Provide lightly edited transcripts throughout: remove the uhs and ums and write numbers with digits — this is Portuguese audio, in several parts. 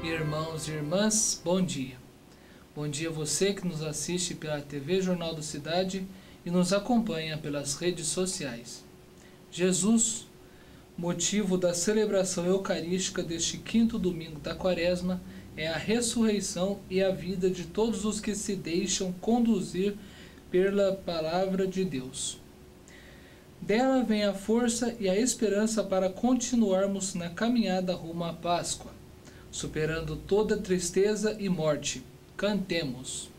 Irmãos e irmãs, bom dia. Bom dia a você que nos assiste pela TV Jornal da Cidade e nos acompanha pelas redes sociais. Jesus, motivo da celebração eucarística deste quinto domingo da Quaresma, é a ressurreição e a vida de todos os que se deixam conduzir pela palavra de Deus. Dela vem a força e a esperança para continuarmos na caminhada rumo à Páscoa, superando toda tristeza e morte. Cantemos.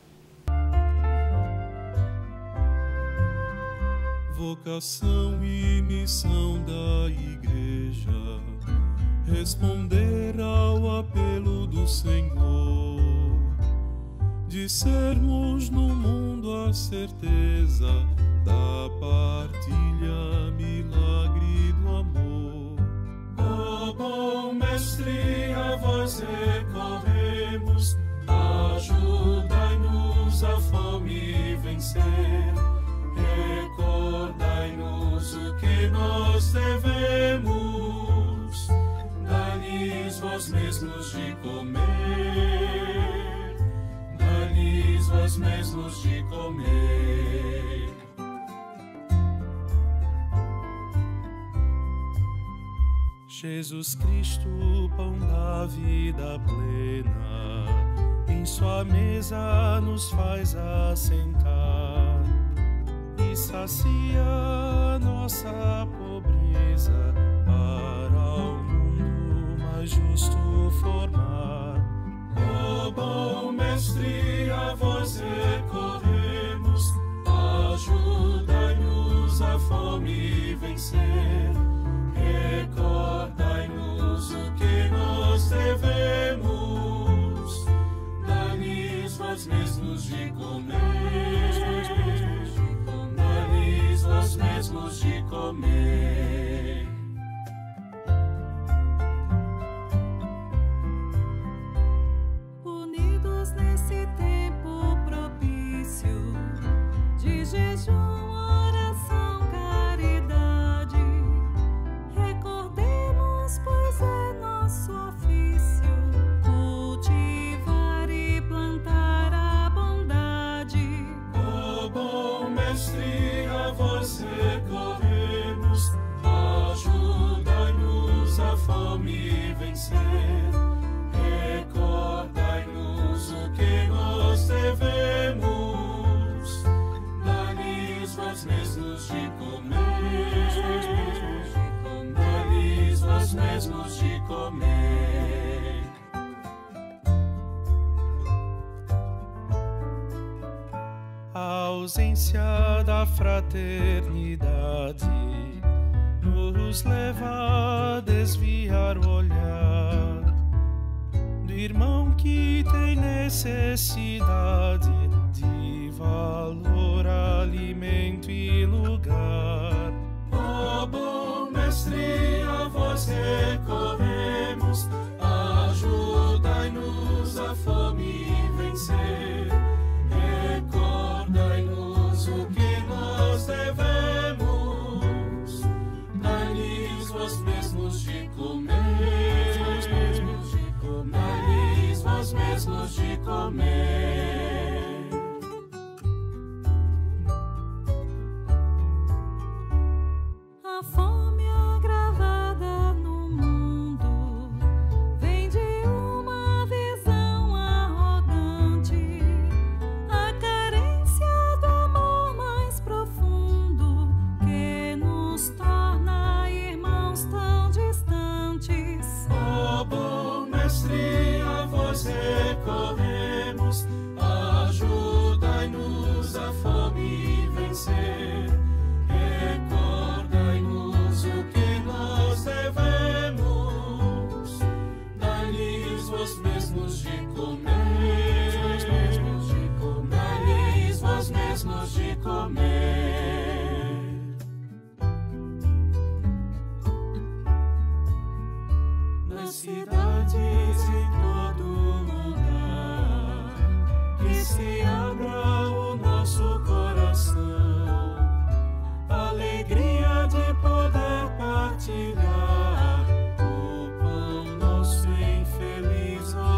Vocação e missão da Igreja, responder ao apelo do Senhor, de sermos no mundo a certeza da partilha, milagre do amor. Ó bom Mestre, a vós recorremos, ajudai-nos a fome vencer. Recordai-nos o que nós devemos, dai-lhes vós mesmos de comer, dai-lhes vós mesmos de comer. Jesus Cristo, pão da vida plena, em sua mesa nos faz assentar e sacia nossa pobreza para o mundo mais justo formar. Ó bom Mestre, a vós recorremos, ajudai-nos a fome vencer. Recordai-nos o que nós devemos, dai-lhes vós mesmos de comer, dai-lhes vós mesmos de comer. Unidos nesse tempo propício de jejum, recorremos, ajudai-nos a fome vencer. Recordai-nos o que nós devemos, dai-lhes vós mesmos de comer, dai-lhes vós mesmos de comer. A ausência da fraternidade nos leva a desviar o olhar do irmão que tem necessidade de valor, alimento e lugar. Ó bom Mestre, a vós recorremos, ajudai-nos a fome vencer. Recordai-nos o que nós devemos, dai-lhes vós mesmos de comer, dai-lhes vós mesmos de comer. A fome agravada no mundo vem de uma visão arrogante, a carência do amor mais profundo que nos torna irmãos tão distantes. Ó bom Mestre, a vós recorremos, ajudai-nos a fome vencer. Recordai-nos o que nós devemos, dai-lhes vós mesmos de comer, dai-lhes vós mesmos de comer. Nas cidades em todo lugar, que se abra o nosso coração, alegria de poder partilhar o pão nosso em feliz oração.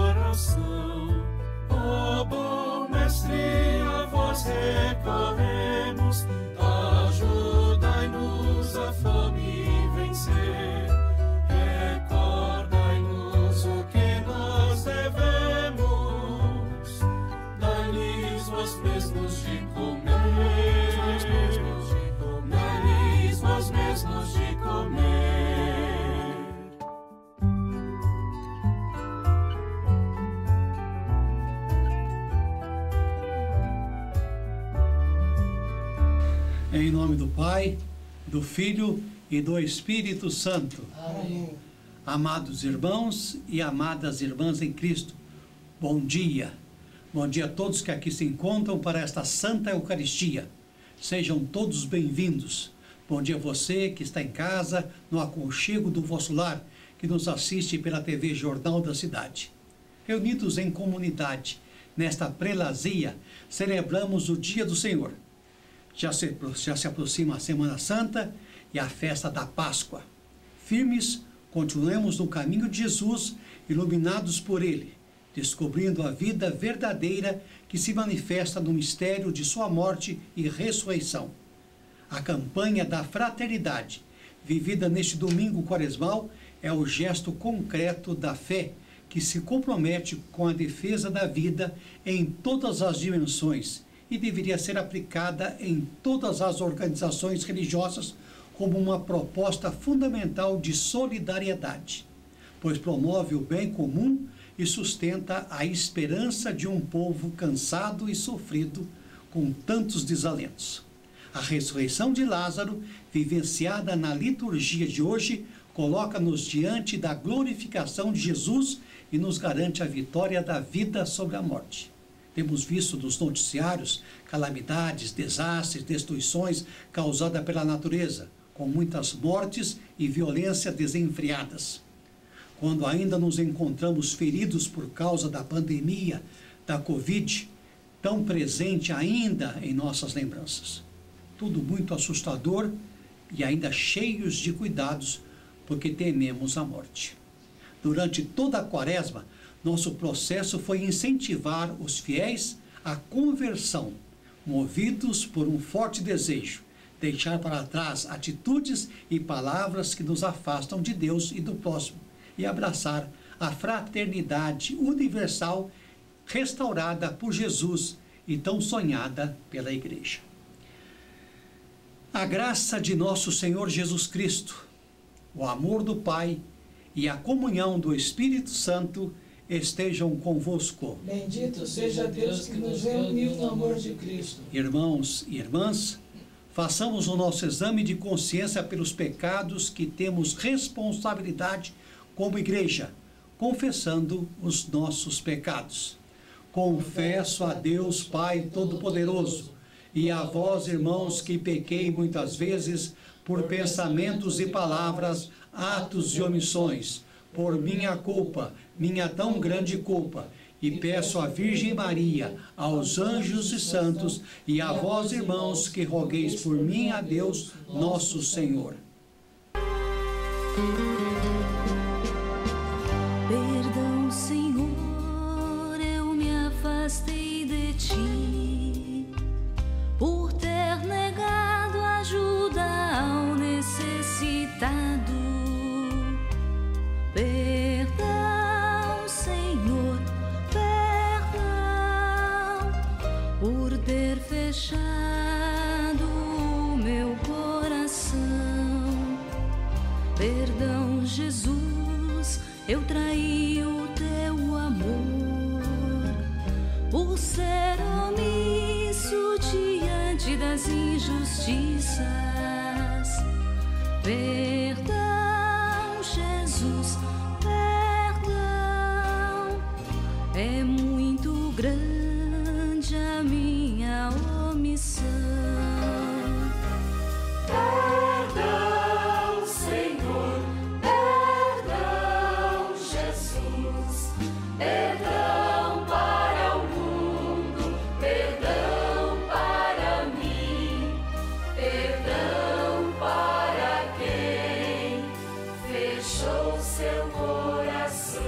Em nome do Pai, do Filho e do Espírito Santo. Amém. Amados irmãos e amadas irmãs em Cristo, bom dia. Bom dia a todos que aqui se encontram para esta Santa Eucaristia. Sejam todos bem-vindos. Bom dia a você que está em casa, no aconchego do vosso lar, que nos assiste pela TV Jornal da Cidade. Reunidos em comunidade, nesta prelazia, celebramos o Dia do Senhor. Já se aproxima a Semana Santa e a festa da Páscoa. Firmes, continuemos no caminho de Jesus, iluminados por Ele, descobrindo a vida verdadeira que se manifesta no mistério de sua morte e ressurreição. A campanha da fraternidade, vivida neste domingo quaresmal, é o gesto concreto da fé que se compromete com a defesa da vida em todas as dimensões e deveria ser aplicada em todas as organizações religiosas como uma proposta fundamental de solidariedade, pois promove o bem comum e sustenta a esperança de um povo cansado e sofrido com tantos desalentos. A ressurreição de Lázaro, vivenciada na liturgia de hoje, coloca-nos diante da glorificação de Jesus e nos garante a vitória da vida sobre a morte. Temos visto nos noticiários calamidades, desastres, destruições causadas pela natureza, com muitas mortes e violência desenfreadas. Quando ainda nos encontramos feridos por causa da pandemia da Covid, tão presente ainda em nossas lembranças. Tudo muito assustador e ainda cheios de cuidados, porque tememos a morte. Durante toda a Quaresma, nosso processo foi incentivar os fiéis à conversão, movidos por um forte desejo, deixar para trás atitudes e palavras que nos afastam de Deus e do próximo, e abraçar a fraternidade universal restaurada por Jesus e tão sonhada pela Igreja. A graça de nosso Senhor Jesus Cristo, o amor do Pai e a comunhão do Espírito Santo estejam convosco. Bendito seja Deus que nos reuniu no amor de Cristo. Irmãos e irmãs, façamos o nosso exame de consciência pelos pecados que temos responsabilidade como igreja, confessando os nossos pecados. Confesso a Deus Pai Todo-Poderoso e a vós, irmãos, que pequei muitas vezes por pensamentos e palavras, atos e omissões, por minha culpa, minha tão grande culpa, e peço à Virgem Maria, aos anjos e santos, e a vós, irmãos, que rogueis por mim a Deus, nosso Senhor. Perdão, Senhor, eu me afastei de ti, por ter negado ajuda ao necessitado. Perdão, Senhor, perdão, por ter fechado o meu coração. Perdão, Jesus, eu traí o teu amor, por ser omisso diante das injustiças. Perdão, Jesus, perdão, é muito grande a minha omissão. Perdão, Senhor, perdão, Jesus, perdão para o mundo, perdão para mim, perdão para quem fechou seu coração.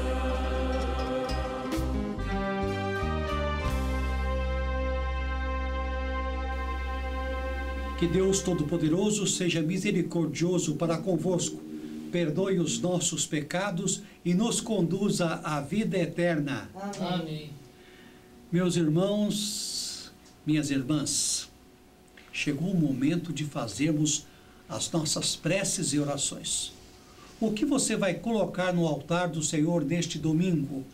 Que Deus Todo-Poderoso seja misericordioso para convosco, perdoe os nossos pecados e nos conduza à vida eterna. Amém. Meus irmãos, minhas irmãs, chegou o momento de fazermos as nossas preces e orações. O que você vai colocar no altar do Senhor neste domingo?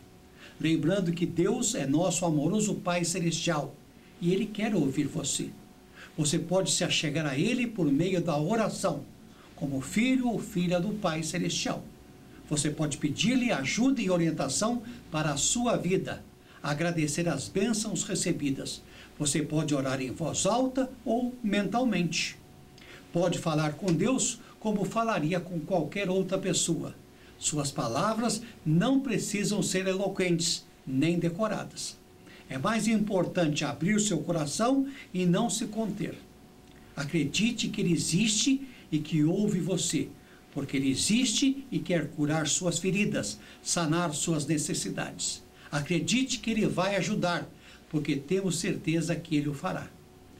Lembrando que Deus é nosso amoroso Pai Celestial e Ele quer ouvir você. Você pode se achegar a Ele por meio da oração, como filho ou filha do Pai Celestial. Você pode pedir-lhe ajuda e orientação para a sua vida, agradecer as bênçãos recebidas. Você pode orar em voz alta ou mentalmente. Pode falar com Deus como falaria com qualquer outra pessoa. Suas palavras não precisam ser eloquentes nem decoradas. É mais importante abrir seu coração e não se conter. Acredite que Ele existe e que ouve você, porque Ele existe e quer curar suas feridas, sanar suas necessidades. Acredite que Ele vai ajudar, porque temos certeza que Ele o fará.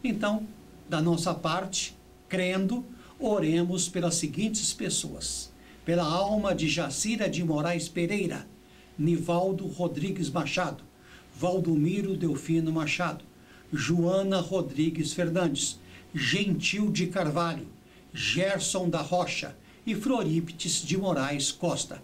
Então, da nossa parte, crendo, oremos pelas seguintes pessoas: pela alma de Jacira de Moraes Pereira, Nivaldo Rodrigues Machado, Valdomiro Delfino Machado, Joana Rodrigues Fernandes, Gentil de Carvalho, Gerson da Rocha e Floríptes de Moraes Costa.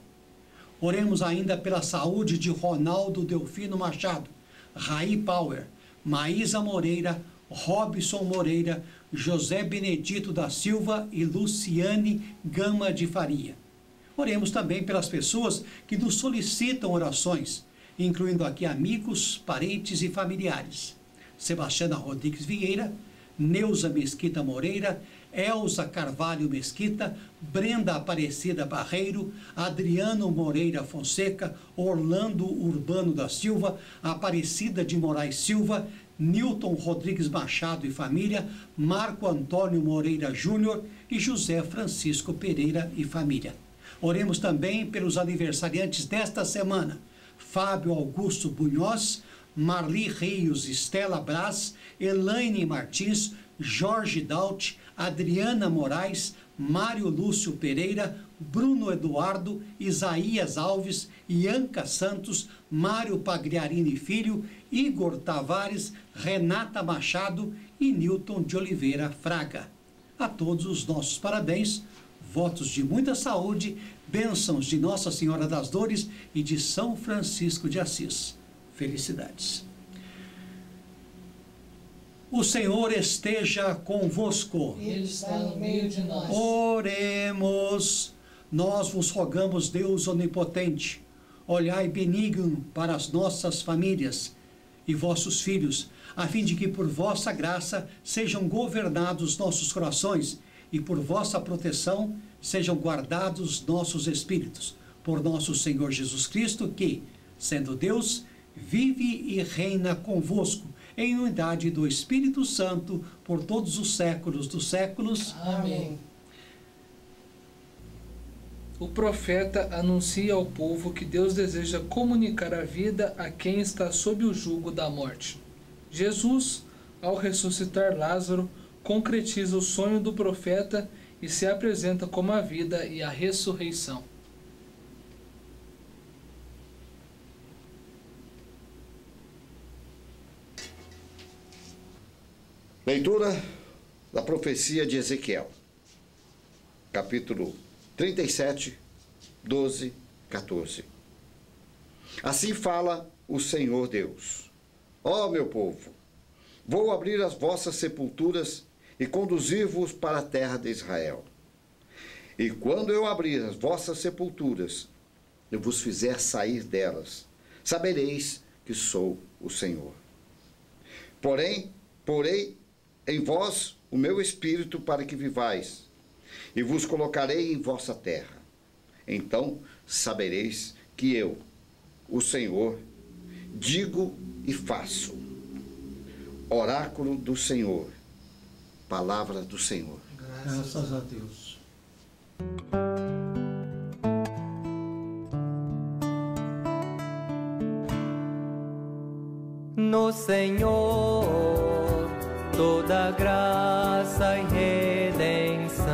Oremos ainda pela saúde de Ronaldo Delfino Machado, Raí Power, Maísa Moreira, Robson Moreira, José Benedito da Silva e Luciane Gama de Faria. Oremos também pelas pessoas que nos solicitam orações, incluindo aqui amigos, parentes e familiares: Sebastiana Rodrigues Vieira, Neuza Mesquita Moreira, Elza Carvalho Mesquita, Brenda Aparecida Barreiro, Adriano Moreira Fonseca, Orlando Urbano da Silva, Aparecida de Moraes Silva, Nilton Rodrigues Machado e família, Marco Antônio Moreira Júnior e José Francisco Pereira e família. Oremos também pelos aniversariantes desta semana: Fábio Augusto Bunhoz, Marli Rios, Estela Braz, Elaine Martins, Jorge Daut, Adriana Moraes, Mário Lúcio Pereira, Bruno Eduardo, Isaías Alves, Ianca Santos, Mário Pagliarini Filho, Igor Tavares, Renata Machado e Nilton de Oliveira Fraga. A todos os nossos parabéns, votos de muita saúde, bênçãos de Nossa Senhora das Dores e de São Francisco de Assis. Felicidades. O Senhor esteja convosco. Ele está no meio de nós. Oremos. Nós vos rogamos, Deus onipotente, olhai benigno para as nossas famílias e vossos filhos, a fim de que por vossa graça sejam governados nossos corações e por vossa proteção sejam guardados nossos espíritos. Por nosso Senhor Jesus Cristo, que, sendo Deus, vive e reina convosco, em unidade do Espírito Santo, por todos os séculos dos séculos. Amém. O profeta anuncia ao povo que Deus deseja comunicar a vida a quem está sob o jugo da morte. Jesus, ao ressuscitar Lázaro, concretiza o sonho do profeta e se apresenta como a vida e a ressurreição. Leitura da profecia de Ezequiel, capítulo 37, 12, 14. Assim fala o Senhor Deus: ó meu povo, vou abrir as vossas sepulturas e conduzir-vos para a terra de Israel. E quando eu abrir as vossas sepulturas e vos fizer sair delas, sabereis que sou o Senhor. Porém, porei em vós o meu espírito para que vivais, e vos colocarei em vossa terra. Então sabereis que eu, o Senhor, digo e faço. Oráculo do Senhor, palavra do Senhor. Graças a Deus. No Senhor toda graça e redenção.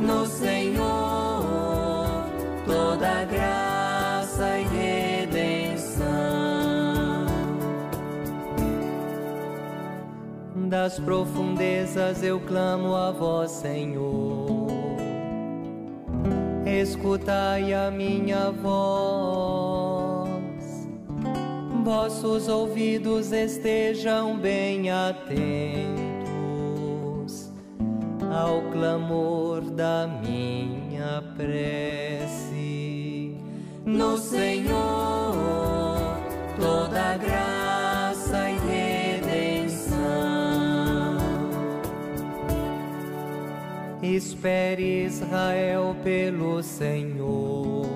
No Senhor toda graça e redenção. Das profundezas eu clamo a vós, Senhor. Escutai a minha voz. vossos ouvidos estejam bem atentos ao clamor da minha prece. No Senhor toda graça e redenção. Espere Israel pelo Senhor,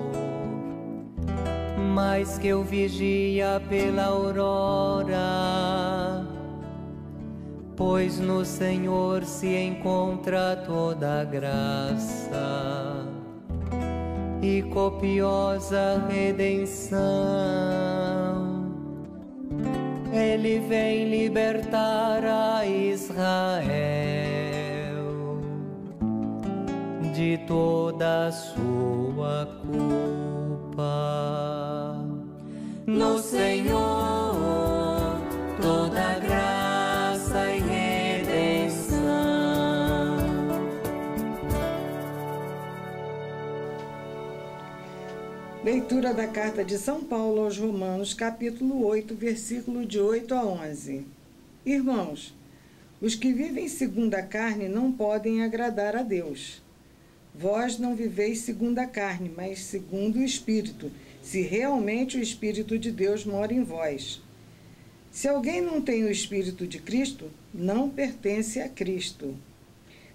mais que eu vigia pela aurora, pois no Senhor se encontra toda graça e copiosa redenção. Ele vem libertar a Israel de toda a sua culpa. No Senhor toda graça e redenção. Leitura da carta de São Paulo aos Romanos, capítulo 8, versículo de 8 a 11. Irmãos, os que vivem segundo a carne não podem agradar a Deus. Vós não viveis segundo a carne, mas segundo o Espírito, se realmente o Espírito de Deus mora em vós. Se alguém não tem o Espírito de Cristo, não pertence a Cristo.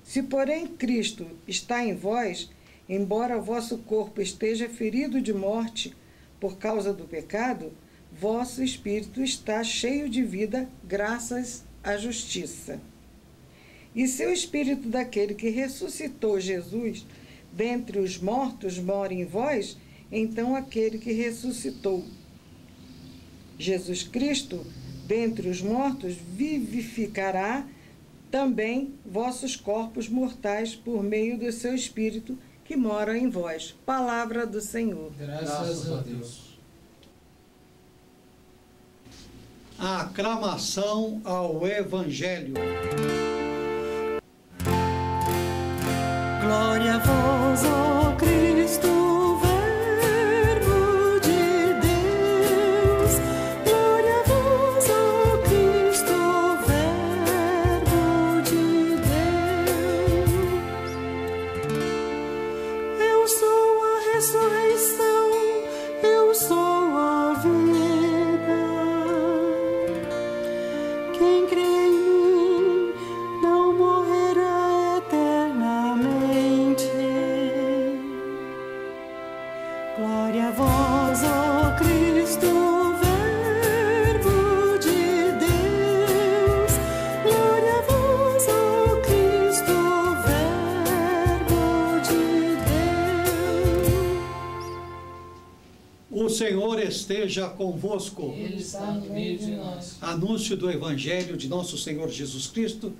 Se, porém, Cristo está em vós, embora vosso corpo esteja ferido de morte por causa do pecado, vosso espírito está cheio de vida, graças à justiça. E se o espírito daquele que ressuscitou Jesus dentre os mortos mora em vós, então aquele que ressuscitou Jesus Cristo dentre os mortos vivificará também vossos corpos mortais por meio do seu Espírito que mora em vós. Palavra do Senhor. Graças a Deus. A aclamação ao Evangelho. Glória a vós, ó Cristo, Verbo de Deus. Glória a vós, ó Cristo, Verbo de Deus. Eu sou a ressurreição, eu sou a vida. Quem crê em mim não morrerá eternamente. Glória a vós, ó Cristo, Verbo de Deus. Glória a vós, ó Cristo, Verbo de Deus. O Senhor esteja convosco. Ele está no meio de nós. Anúncio do Evangelho de nosso Senhor Jesus Cristo,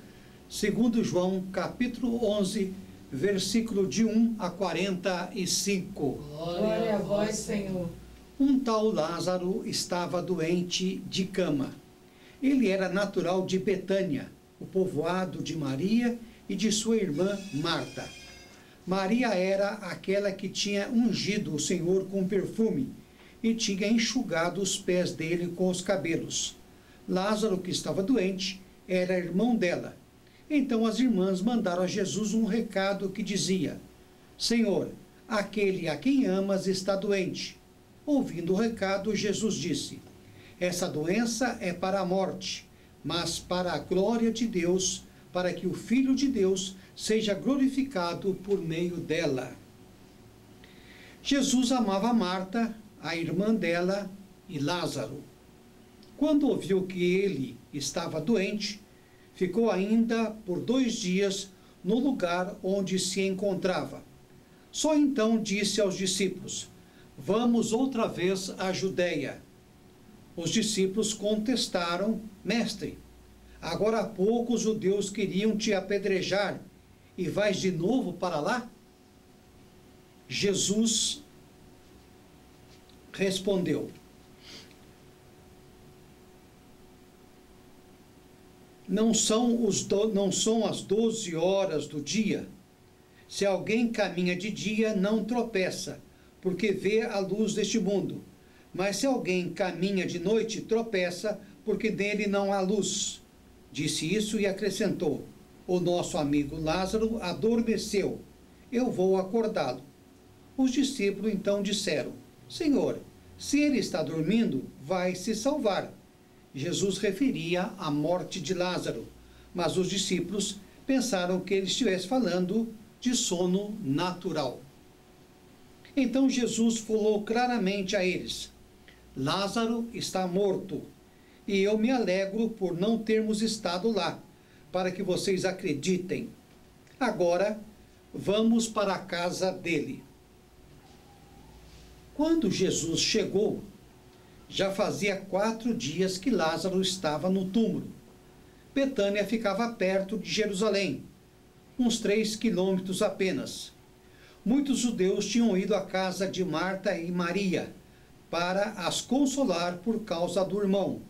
segundo João, capítulo 11, versículo de 1 a 45. Glória a vós, Senhor. Um tal Lázaro estava doente de cama. Ele era natural de Betânia, o povoado de Maria e de sua irmã Marta. Maria era aquela que tinha ungido o Senhor com perfume e tinha enxugado os pés dele com os cabelos. Lázaro, que estava doente, era irmão dela. Então as irmãs mandaram a Jesus um recado que dizia: Senhor, aquele a quem amas está doente. Ouvindo o recado, Jesus disse: essa doença é para a morte, mas para a glória de Deus, para que o Filho de Deus seja glorificado por meio dela. Jesus amava Marta, a irmã dela, e Lázaro. Quando ouviu que ele estava doente, ficou ainda por 2 dias no lugar onde se encontrava. Só então disse aos discípulos: vamos outra vez à Judeia. Os discípulos contestaram: Mestre, agora há pouco os judeus queriam te apedrejar e vais de novo para lá? Jesus respondeu: Não são as 12 horas do dia? Se alguém caminha de dia, não tropeça, porque vê a luz deste mundo. Mas se alguém caminha de noite, tropeça, porque nele não há luz. Disse isso e acrescentou: o nosso amigo Lázaro adormeceu. Eu vou acordá-lo. Os discípulos então disseram: Senhor, se ele está dormindo, vai se salvar. Jesus referia à morte de Lázaro, mas os discípulos pensaram que ele estivesse falando de sono natural. Então Jesus falou claramente a eles: Lázaro está morto, e eu me alegro por não termos estado lá, para que vocês acreditem. Agora, vamos para a casa dele. Quando Jesus chegou, já fazia 4 dias que Lázaro estava no túmulo. Betânia ficava perto de Jerusalém, uns 3 quilômetros apenas. Muitos judeus tinham ido à casa de Marta e Maria para as consolar por causa do irmão.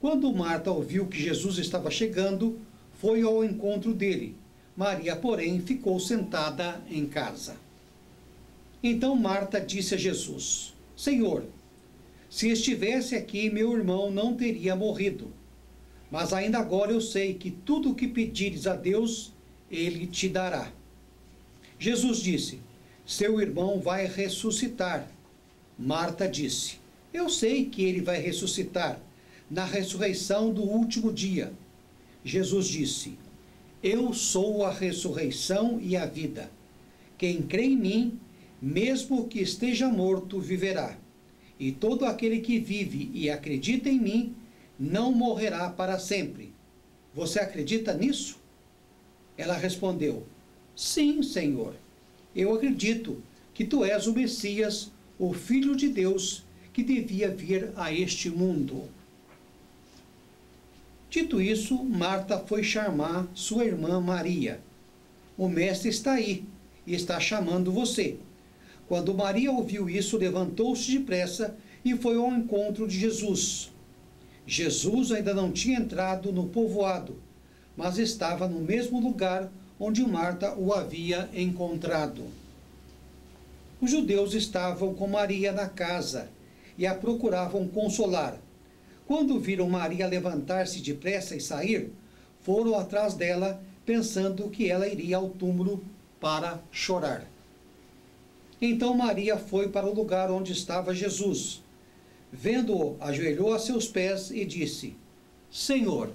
Quando Marta ouviu que Jesus estava chegando, foi ao encontro dele. Maria, porém, ficou sentada em casa. Então Marta disse a Jesus: Senhor, se estivesse aqui, meu irmão não teria morrido. Mas ainda agora eu sei que tudo o que pedires a Deus, ele te dará. Jesus disse: seu irmão vai ressuscitar. Marta disse: eu sei que ele vai ressuscitar na ressurreição do último dia. Jesus disse: eu sou a ressurreição e a vida. Quem crê em mim, mesmo que esteja morto, viverá. E todo aquele que vive e acredita em mim, não morrerá para sempre. Você acredita nisso? Ela respondeu: sim, Senhor. Eu acredito que tu és o Messias, o Filho de Deus, que devia vir a este mundo. Dito isso, Marta foi chamar sua irmã Maria. O mestre está aí e está chamando você. Quando Maria ouviu isso, levantou-se depressa e foi ao encontro de Jesus. Jesus ainda não tinha entrado no povoado, mas estava no mesmo lugar onde Marta o havia encontrado. Os judeus estavam com Maria na casa e a procuravam consolar. Quando viram Maria levantar-se depressa e sair, foram atrás dela, pensando que ela iria ao túmulo para chorar. Então Maria foi para o lugar onde estava Jesus. Vendo-o, ajoelhou a seus pés e disse: Senhor,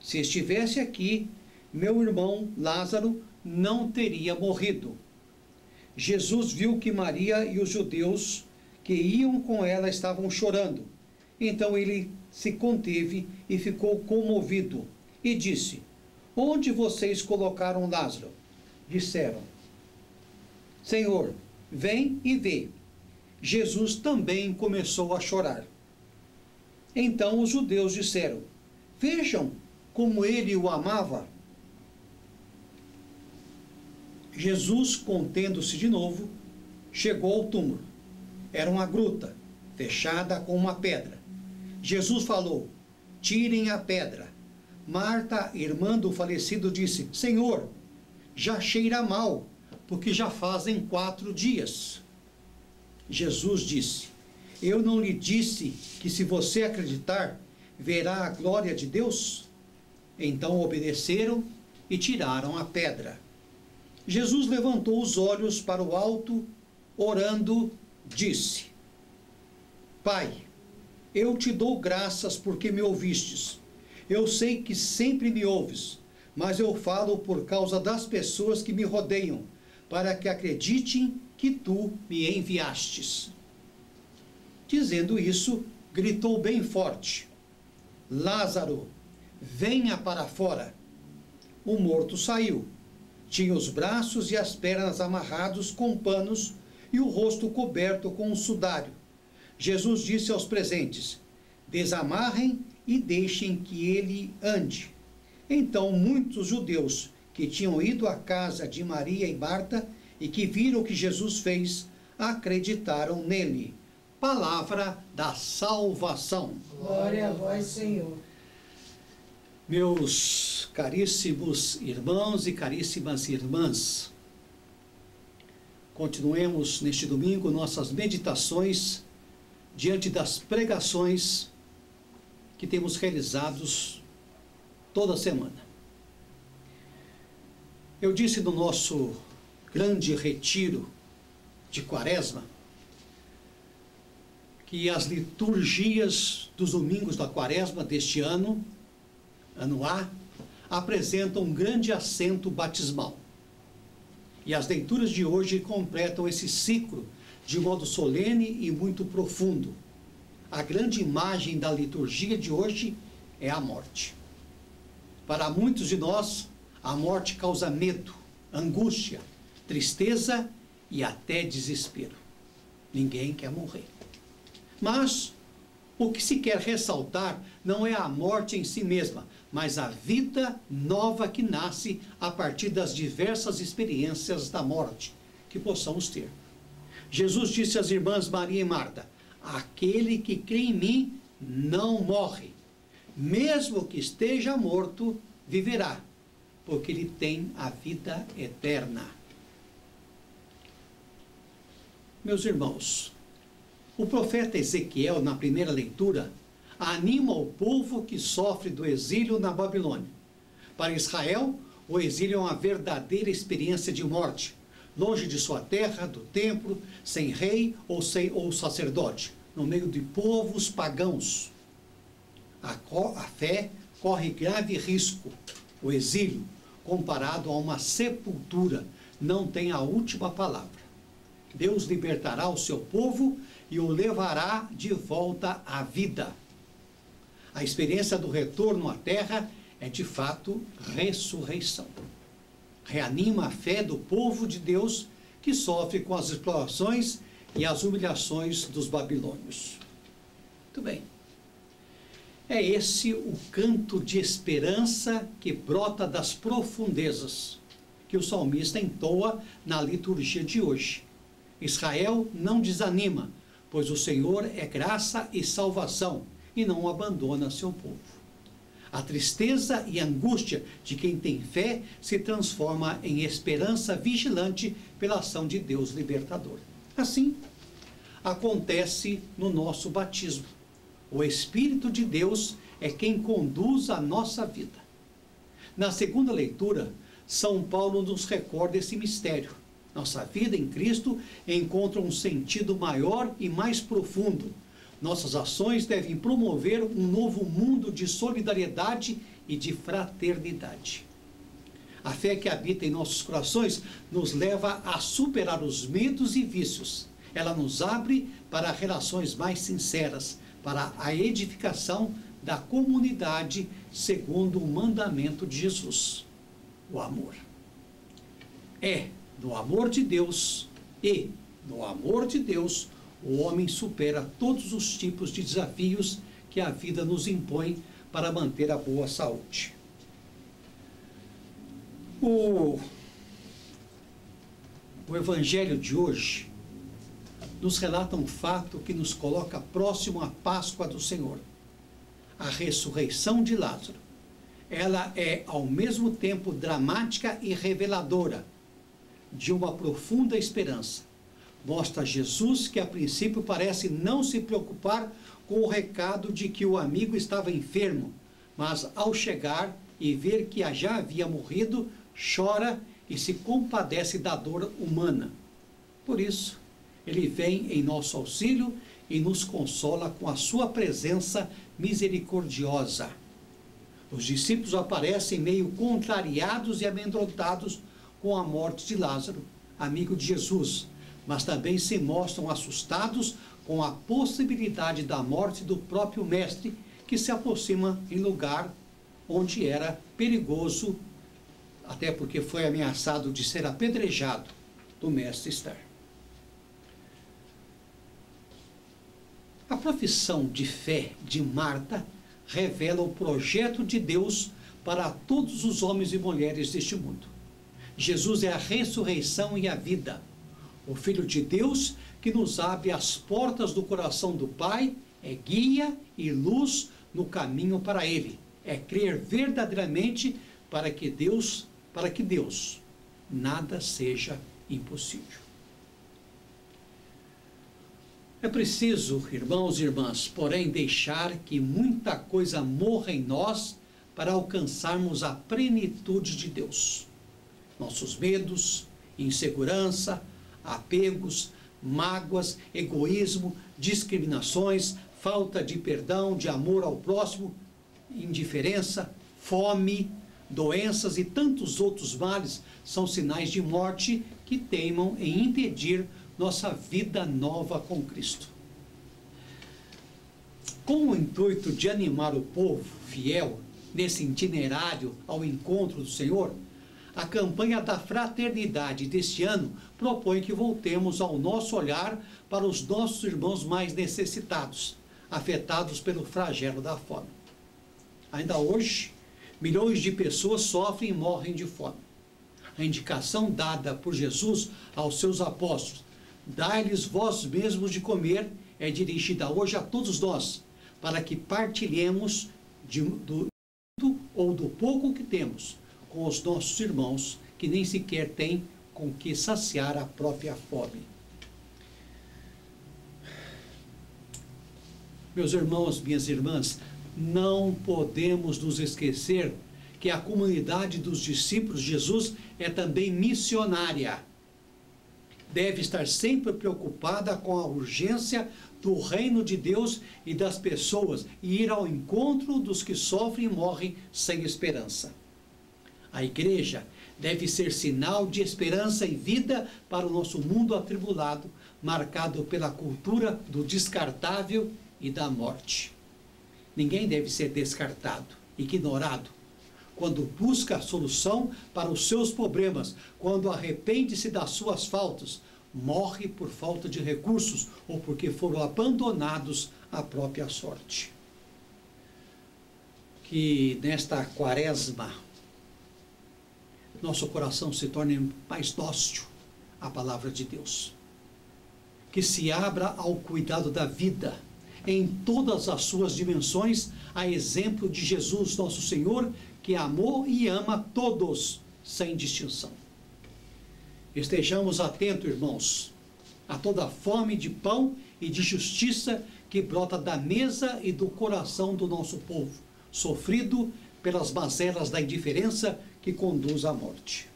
se estivesse aqui, meu irmão Lázaro não teria morrido. Jesus viu que Maria e os judeus que iam com ela estavam chorando. Então ele se conteve e ficou comovido e disse: onde vocês colocaram Lázaro? Disseram: Senhor, vem e vê. Jesus também começou a chorar. Então os judeus disseram: vejam como ele o amava. Jesus, contendo-se de novo, chegou ao túmulo. Era uma gruta, fechada com uma pedra. Jesus falou: tirem a pedra. Marta, irmã do falecido, disse: Senhor, já cheira mal, porque já fazem 4 dias. Jesus disse: eu não lhe disse que se você acreditar, verá a glória de Deus? Então obedeceram e tiraram a pedra. Jesus levantou os olhos para o alto, orando, disse: Pai, eu te dou graças porque me ouvistes. Eu sei que sempre me ouves, mas eu falo por causa das pessoas que me rodeiam, para que acreditem que tu me enviastes. Dizendo isso, gritou bem forte: Lázaro, venha para fora. O morto saiu. Tinha os braços e as pernas amarrados com panos e o rosto coberto com um sudário. Jesus disse aos presentes: desamarrem e deixem que ele ande. Então muitos judeus que tinham ido à casa de Maria e Marta e que viram o que Jesus fez, acreditaram nele. Palavra da salvação. Glória a vós, Senhor. Meus caríssimos irmãos e caríssimas irmãs, continuemos neste domingo nossas meditações diante das pregações que temos realizados toda semana. Eu disse no nosso grande retiro de Quaresma que as liturgias dos domingos da Quaresma deste ano, ano A, apresentam um grande acento batismal. E as leituras de hoje completam esse ciclo de modo solene e muito profundo. A grande imagem da liturgia de hoje é a morte. Para muitos de nós, a morte causa medo, angústia, tristeza e até desespero. Ninguém quer morrer. Mas o que se quer ressaltar não é a morte em si mesma, mas a vida nova que nasce a partir das diversas experiências da morte que possamos ter. Jesus disse às irmãs Maria e Marta: aquele que crê em mim não morre. Mesmo que esteja morto, viverá, porque ele tem a vida eterna. Meus irmãos, o profeta Ezequiel, na primeira leitura, anima o povo que sofre do exílio na Babilônia. Para Israel, o exílio é uma verdadeira experiência de morte, longe de sua terra, do templo, sem rei ou sacerdote, no meio de povos pagãos. A fé corre grave risco. O exílio, comparado a uma sepultura, não tem a última palavra. Deus libertará o seu povo e o levará de volta à vida. A experiência do retorno à terra é, de fato, ressurreição. Reanima a fé do povo de Deus que sofre com as explorações e as humilhações dos babilônios. Muito bem. É esse o canto de esperança que brota das profundezas, que o salmista entoa na liturgia de hoje. Israel não desanima, pois o Senhor é graça e salvação, e não abandona seu povo. A tristeza e angústia de quem tem fé se transforma em esperança vigilante pela ação de Deus libertador. Assim, acontece no nosso batismo. O Espírito de Deus é quem conduz a nossa vida. Na segunda leitura, São Paulo nos recorda esse mistério. Nossa vida em Cristo encontra um sentido maior e mais profundo. Nossas ações devem promover um novo mundo de solidariedade e de fraternidade. A fé que habita em nossos corações nos leva a superar os medos e vícios. Ela nos abre para relações mais sinceras, para a edificação da comunidade segundo o mandamento de Jesus, o amor. É no amor de Deus e no amor de Deus o homem supera todos os tipos de desafios que a vida nos impõe para manter a boa saúde. O Evangelho de hoje nos relata um fato que nos coloca próximo à Páscoa do Senhor, a ressurreição de Lázaro. Ela é, ao mesmo tempo, dramática e reveladora de uma profunda esperança. Mostra Jesus que, a princípio, parece não se preocupar com o recado de que o amigo estava enfermo, mas, ao chegar e ver que já havia morrido, chora e se compadece da dor humana. Por isso, ele vem em nosso auxílio e nos consola com a sua presença misericordiosa. Os discípulos aparecem meio contrariados e amedrontados com a morte de Lázaro, amigo de Jesus, mas também se mostram assustados com a possibilidade da morte do próprio mestre, que se aproxima em lugar onde era perigoso, até porque foi ameaçado de ser apedrejado do mestre estar. A profissão de fé de Marta revela o projeto de Deus para todos os homens e mulheres deste mundo. Jesus é a ressurreição e a vida, o Filho de Deus que nos abre as portas do coração do Pai, é guia e luz no caminho para Ele. É crer verdadeiramente para que Deus, nada seja impossível. É preciso, irmãos e irmãs, porém, deixar que muita coisa morra em nós para alcançarmos a plenitude de Deus. Nossos medos, insegurança, apegos, mágoas, egoísmo, discriminações, falta de perdão, de amor ao próximo, indiferença, fome, doenças e tantos outros males são sinais de morte que teimam em impedir nossa vida nova com Cristo. Com o intuito de animar o povo fiel nesse itinerário ao encontro do Senhor, a campanha da fraternidade deste ano propõe que voltemos ao nosso olhar para os nossos irmãos mais necessitados, afetados pelo flagelo da fome. Ainda hoje, milhões de pessoas sofrem e morrem de fome. A indicação dada por Jesus aos seus apóstolos, dai-lhes vós mesmos de comer, é dirigida hoje a todos nós, para que partilhemos do pouco que temos com os nossos irmãos, que nem sequer têm com que saciar a própria fome. Meus irmãos, minhas irmãs, não podemos nos esquecer que a comunidade dos discípulos de Jesus é também missionária. Deve estar sempre preocupada com a urgência do reino de Deus e das pessoas e ir ao encontro dos que sofrem e morrem sem esperança. A igreja deve ser sinal de esperança e vida para o nosso mundo atribulado, marcado pela cultura do descartável e da morte. Ninguém deve ser descartado, ignorado, quando busca a solução para os seus problemas, quando arrepende-se das suas faltas, morre por falta de recursos ou porque foram abandonados à própria sorte. Que nesta quaresma, nosso coração se torne mais dócil à palavra de Deus. Que se abra ao cuidado da vida, em todas as suas dimensões, a exemplo de Jesus, nosso Senhor, que amou e ama todos, sem distinção. Estejamos atentos, irmãos, a toda fome de pão e de justiça que brota da mesa e do coração do nosso povo, sofrido pelas mazelas da indiferença que conduz à morte.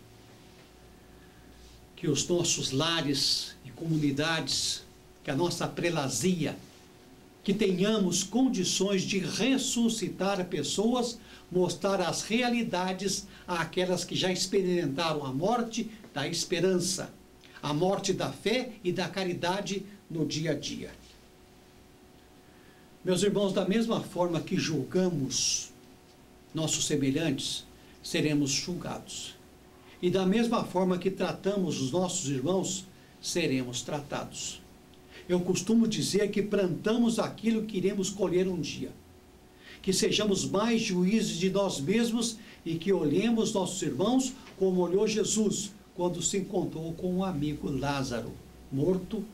Que os nossos lares e comunidades, que a nossa prelazia, que tenhamos condições de ressuscitar pessoas, mostrar as realidades àquelas que já experimentaram a morte da esperança, a morte da fé e da caridade no dia a dia. Meus irmãos, da mesma forma que julgamos nossos semelhantes, seremos julgados. E da mesma forma que tratamos os nossos irmãos, seremos tratados. Eu costumo dizer que plantamos aquilo que iremos colher um dia. Que sejamos mais juízes de nós mesmos e que olhemos nossos irmãos como olhou Jesus quando se encontrou com um amigo Lázaro, morto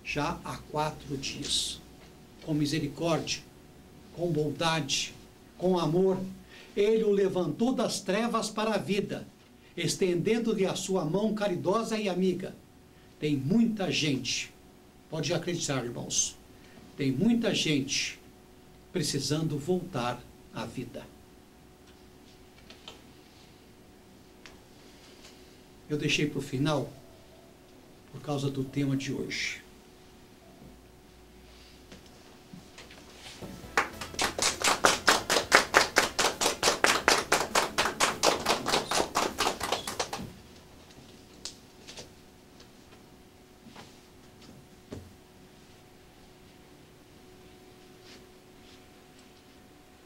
já há 4 dias. Com misericórdia, com bondade, com amor, ele o levantou das trevas para a vida, estendendo-lhe a sua mão caridosa e amiga. Tem muita gente, pode acreditar, irmãos, tem muita gente precisando voltar à vida. Eu deixei para o final por causa do tema de hoje.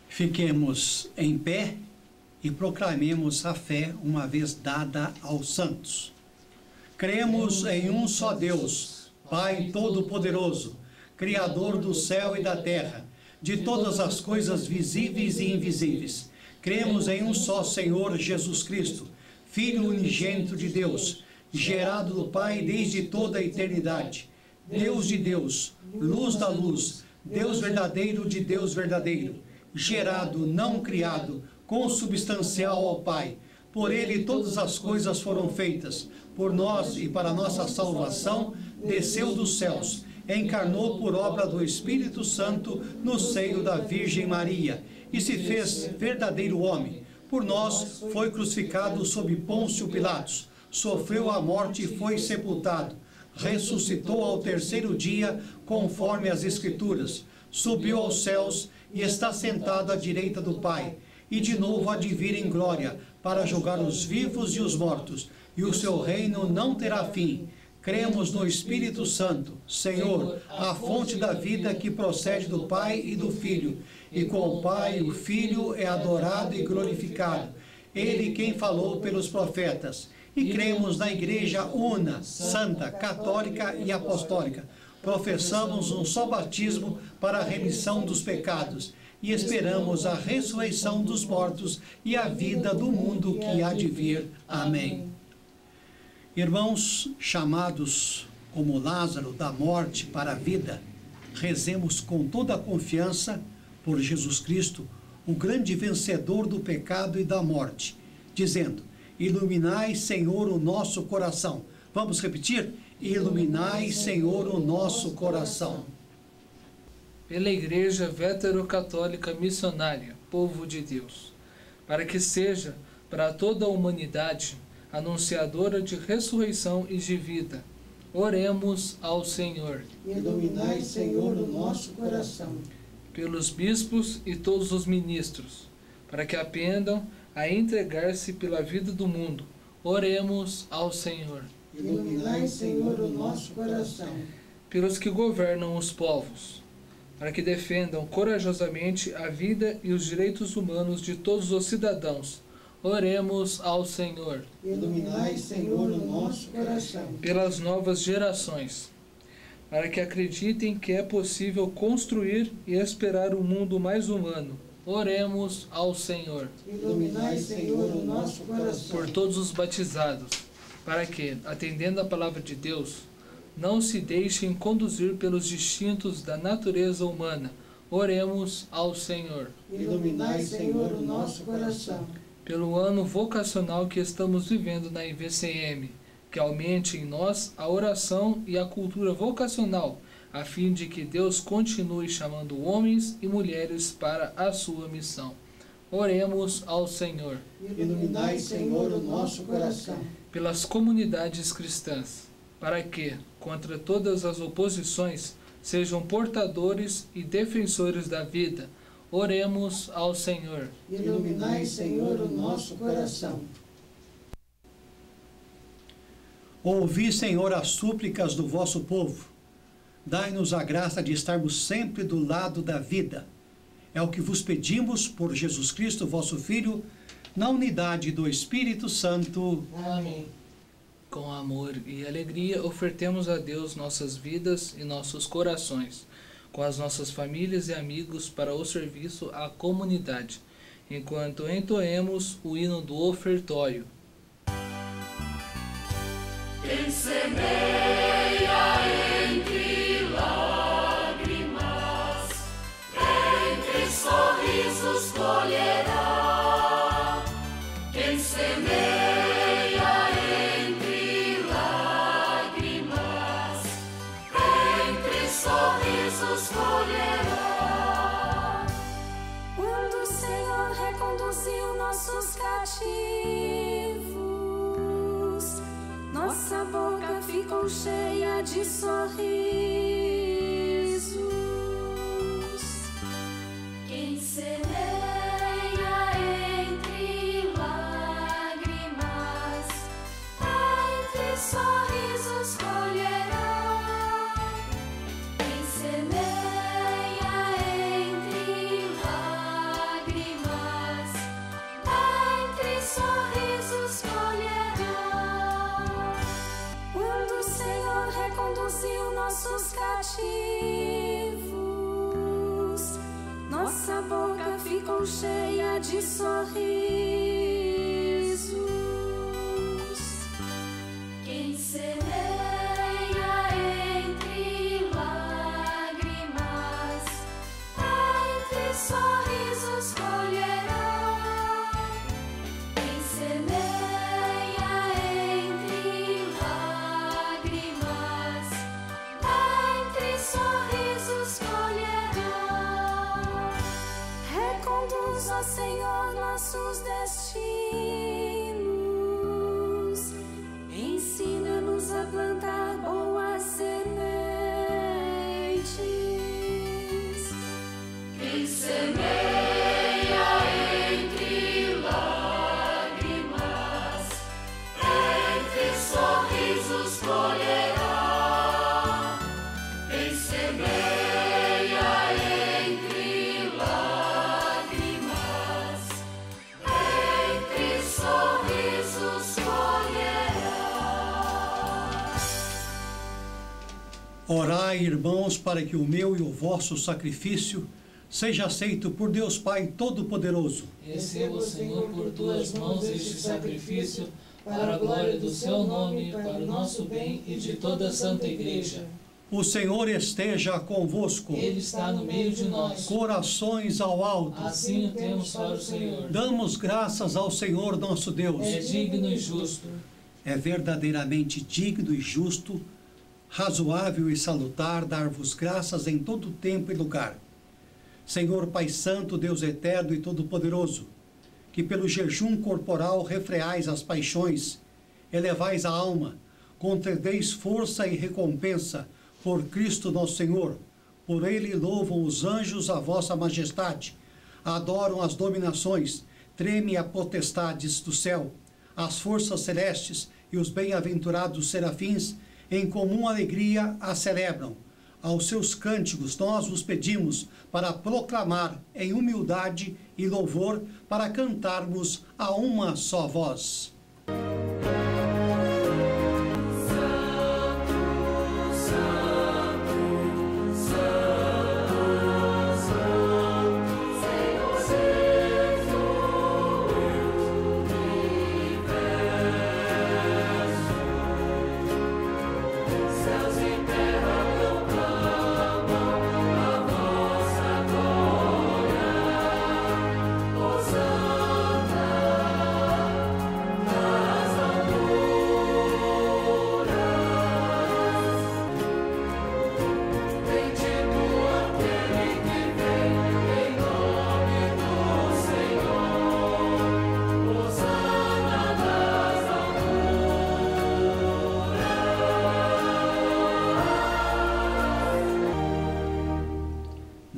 Fiquemos em pé e proclamemos a fé uma vez dada aos santos. Cremos em um só Deus, Pai Todo-Poderoso, Criador do céu e da terra, de todas as coisas visíveis e invisíveis. Cremos em um só Senhor Jesus Cristo, Filho unigênito de Deus, gerado do Pai desde toda a eternidade, Deus de Deus, luz da luz, Deus verdadeiro de Deus verdadeiro, gerado, não criado, consubstancial ao Pai. Por ele todas as coisas foram feitas. Por nós e para nossa salvação, desceu dos céus encarnou por obra do Espírito Santo no seio da Virgem Maria e se fez verdadeiro homem. Por nós foi crucificado sob Pôncio Pilatos, sofreu a morte e foi sepultado. Ressuscitou ao terceiro dia, conforme as Escrituras, subiu aos céus e está sentado à direita do Pai, e de novo há de vir em glória, para julgar os vivos e os mortos, e o seu reino não terá fim. Cremos no Espírito Santo, Senhor, a fonte da vida que procede do Pai e do Filho, e com o Pai o Filho é adorado e glorificado, ele quem falou pelos profetas. E cremos na Igreja una, santa, católica e apostólica. Professamos um só batismo para a remissão dos pecados e esperamos a ressurreição dos mortos e a vida do mundo que há de vir. Amém. Irmãos chamados como Lázaro da morte para a vida, rezemos com toda a confiança por Jesus Cristo, o grande vencedor do pecado e da morte, dizendo: iluminai, Senhor, o nosso coração. Vamos repetir? Iluminai, Senhor, o nosso coração. Pela Igreja Veterocatólica Missionária, povo de Deus, para que seja para toda a humanidade anunciadora de ressurreição e de vida. Oremos ao Senhor. Iluminai, Senhor, o nosso coração. Pelos bispos e todos os ministros, para que aprendam a entregar-se pela vida do mundo. Oremos ao Senhor. Iluminai, Senhor, o nosso coração. Pelos que governam os povos, para que defendam corajosamente a vida e os direitos humanos de todos os cidadãos. Oremos ao Senhor. Iluminai, Senhor, o nosso coração. Pelas novas gerações, para que acreditem que é possível construir e esperar um mundo mais humano. Oremos ao Senhor. Iluminai, Senhor, o nosso coração. Por todos os batizados, para que, atendendo à palavra de Deus, não se deixem conduzir pelos instintos da natureza humana. Oremos ao Senhor. Iluminai, Senhor, o nosso coração. Pelo ano vocacional que estamos vivendo na IVCM, que aumente em nós a oração e a cultura vocacional, a fim de que Deus continue chamando homens e mulheres para a sua missão. Oremos ao Senhor. Iluminai, Senhor, o nosso coração. Pelas comunidades cristãs, para que, contra todas as oposições, sejam portadores e defensores da vida. Oremos ao Senhor. Iluminai, Senhor, o nosso coração. Ouvi, Senhor, as súplicas do vosso povo. Dai-nos a graça de estarmos sempre do lado da vida. É o que vos pedimos por Jesus Cristo, vosso Filho, na unidade do Espírito Santo. Amém. Com amor e alegria, ofertemos a Deus nossas vidas e nossos corações, com as nossas famílias e amigos para o serviço à comunidade, enquanto entoemos o hino do ofertório. Quem semeia entre lágrimas, entre sorrisos colherá. Quem semeia entre lágrimas, entre sorrisos colherá. Quando o Senhor reconduziu nossos cativos, nossa boca ficou cheia de sorrisos. Quem semeia entre lágrimas, entre sorrisos colherá. Quem semeia entre lágrimas, entre sorrisos colherá. Quando o Senhor reconduziu nossos cativos, nossa boca ficou cheia de sorrisos. Quem semeia entre lágrimas, entre sorrisos colherá. Quem semeia entre lágrimas, entre Conheçamos, ó Senhor, nossos destinos. Ensina-nos a plantar boas sementes. Quem semeia entre lágrimas, entre sorrisos colherá. Quem semeia entre lágrimas, entre sorrisos colherá. Orai, irmãos, para que o meu e o vosso sacrifício seja aceito por Deus Pai Todo-Poderoso. Receba, Senhor, por tuas mãos este sacrifício, para a glória do seu nome, para o nosso bem e de toda a Santa Igreja. O Senhor esteja convosco. Ele está no meio de nós. Corações ao alto. Assim o temos para o Senhor. Damos graças ao Senhor nosso Deus. É digno e justo. É verdadeiramente digno e justo, razoável e salutar dar-vos graças em todo tempo e lugar. Senhor Pai Santo, Deus eterno e todo-poderoso, que pelo jejum corporal refreais as paixões, elevais a alma, concedeis força e recompensa por Cristo nosso Senhor. Por ele louvam os anjos a vossa majestade, adoram as dominações, treme a potestades do céu, as forças celestes e os bem-aventurados serafins, em comum alegria a celebram. Aos seus cânticos nós vos pedimos para proclamar em humildade e louvor, para cantarmos a uma só voz.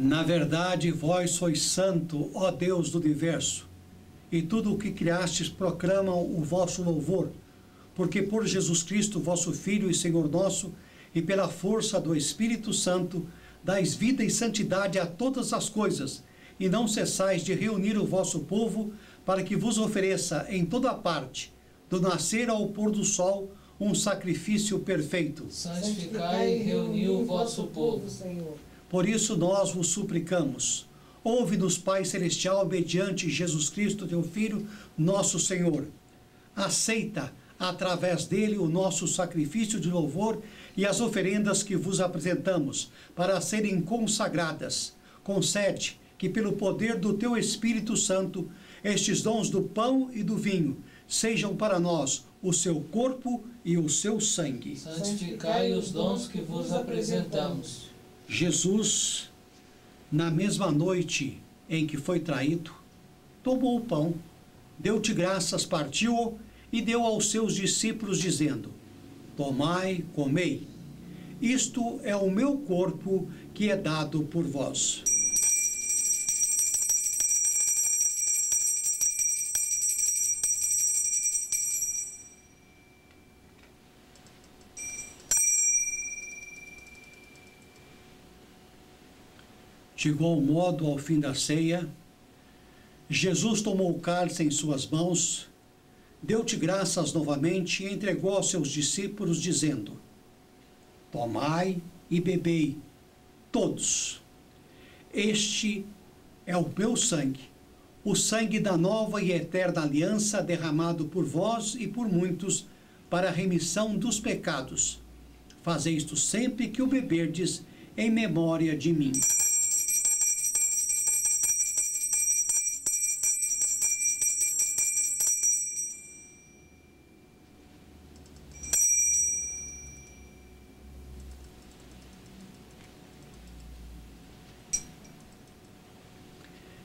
Na verdade, vós sois santo, ó Deus do universo, e tudo o que criastes proclamam o vosso louvor, porque por Jesus Cristo, vosso Filho e Senhor nosso, e pela força do Espírito Santo, dais vida e santidade a todas as coisas, e não cessais de reunir o vosso povo, para que vos ofereça em toda parte, do nascer ao pôr do sol, um sacrifício perfeito. Santificai e reuni o vosso povo, Senhor. Por isso nós vos suplicamos, ouve-nos, Pai Celestial, mediante Jesus Cristo, teu Filho, nosso Senhor. Aceita, através dele, o nosso sacrifício de louvor e as oferendas que vos apresentamos, para serem consagradas. Concede que, pelo poder do teu Espírito Santo, estes dons do pão e do vinho sejam para nós o seu corpo e o seu sangue. santificai os dons que vos apresentamos. Jesus, na mesma noite em que foi traído, tomou o pão, deu-te graças, partiu-o e deu aos seus discípulos, dizendo: tomai, comei, isto é o meu corpo que é dado por vós. De igual modo, ao fim da ceia, Jesus tomou o cálice em suas mãos, deu-te graças novamente e entregou aos seus discípulos, dizendo: tomai e bebei, todos. Este é o meu sangue, o sangue da nova e eterna aliança, derramado por vós e por muitos, para a remissão dos pecados. Fazei isto sempre que o beberdes, em memória de mim.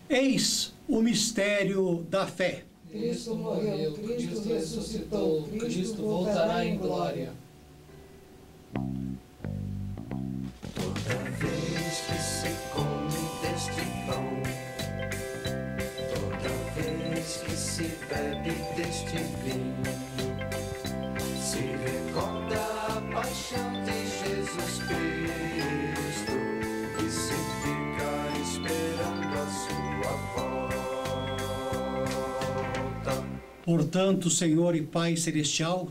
Eis O mistério da fé. Cristo morreu, Cristo ressuscitou, Cristo voltará em glória. Toda vez que se come deste pão, toda vez que se bebe deste vinho, se recorda a paixão de Jesus Cristo e se fica esperando a sua volta. Portanto, Senhor e Pai Celestial,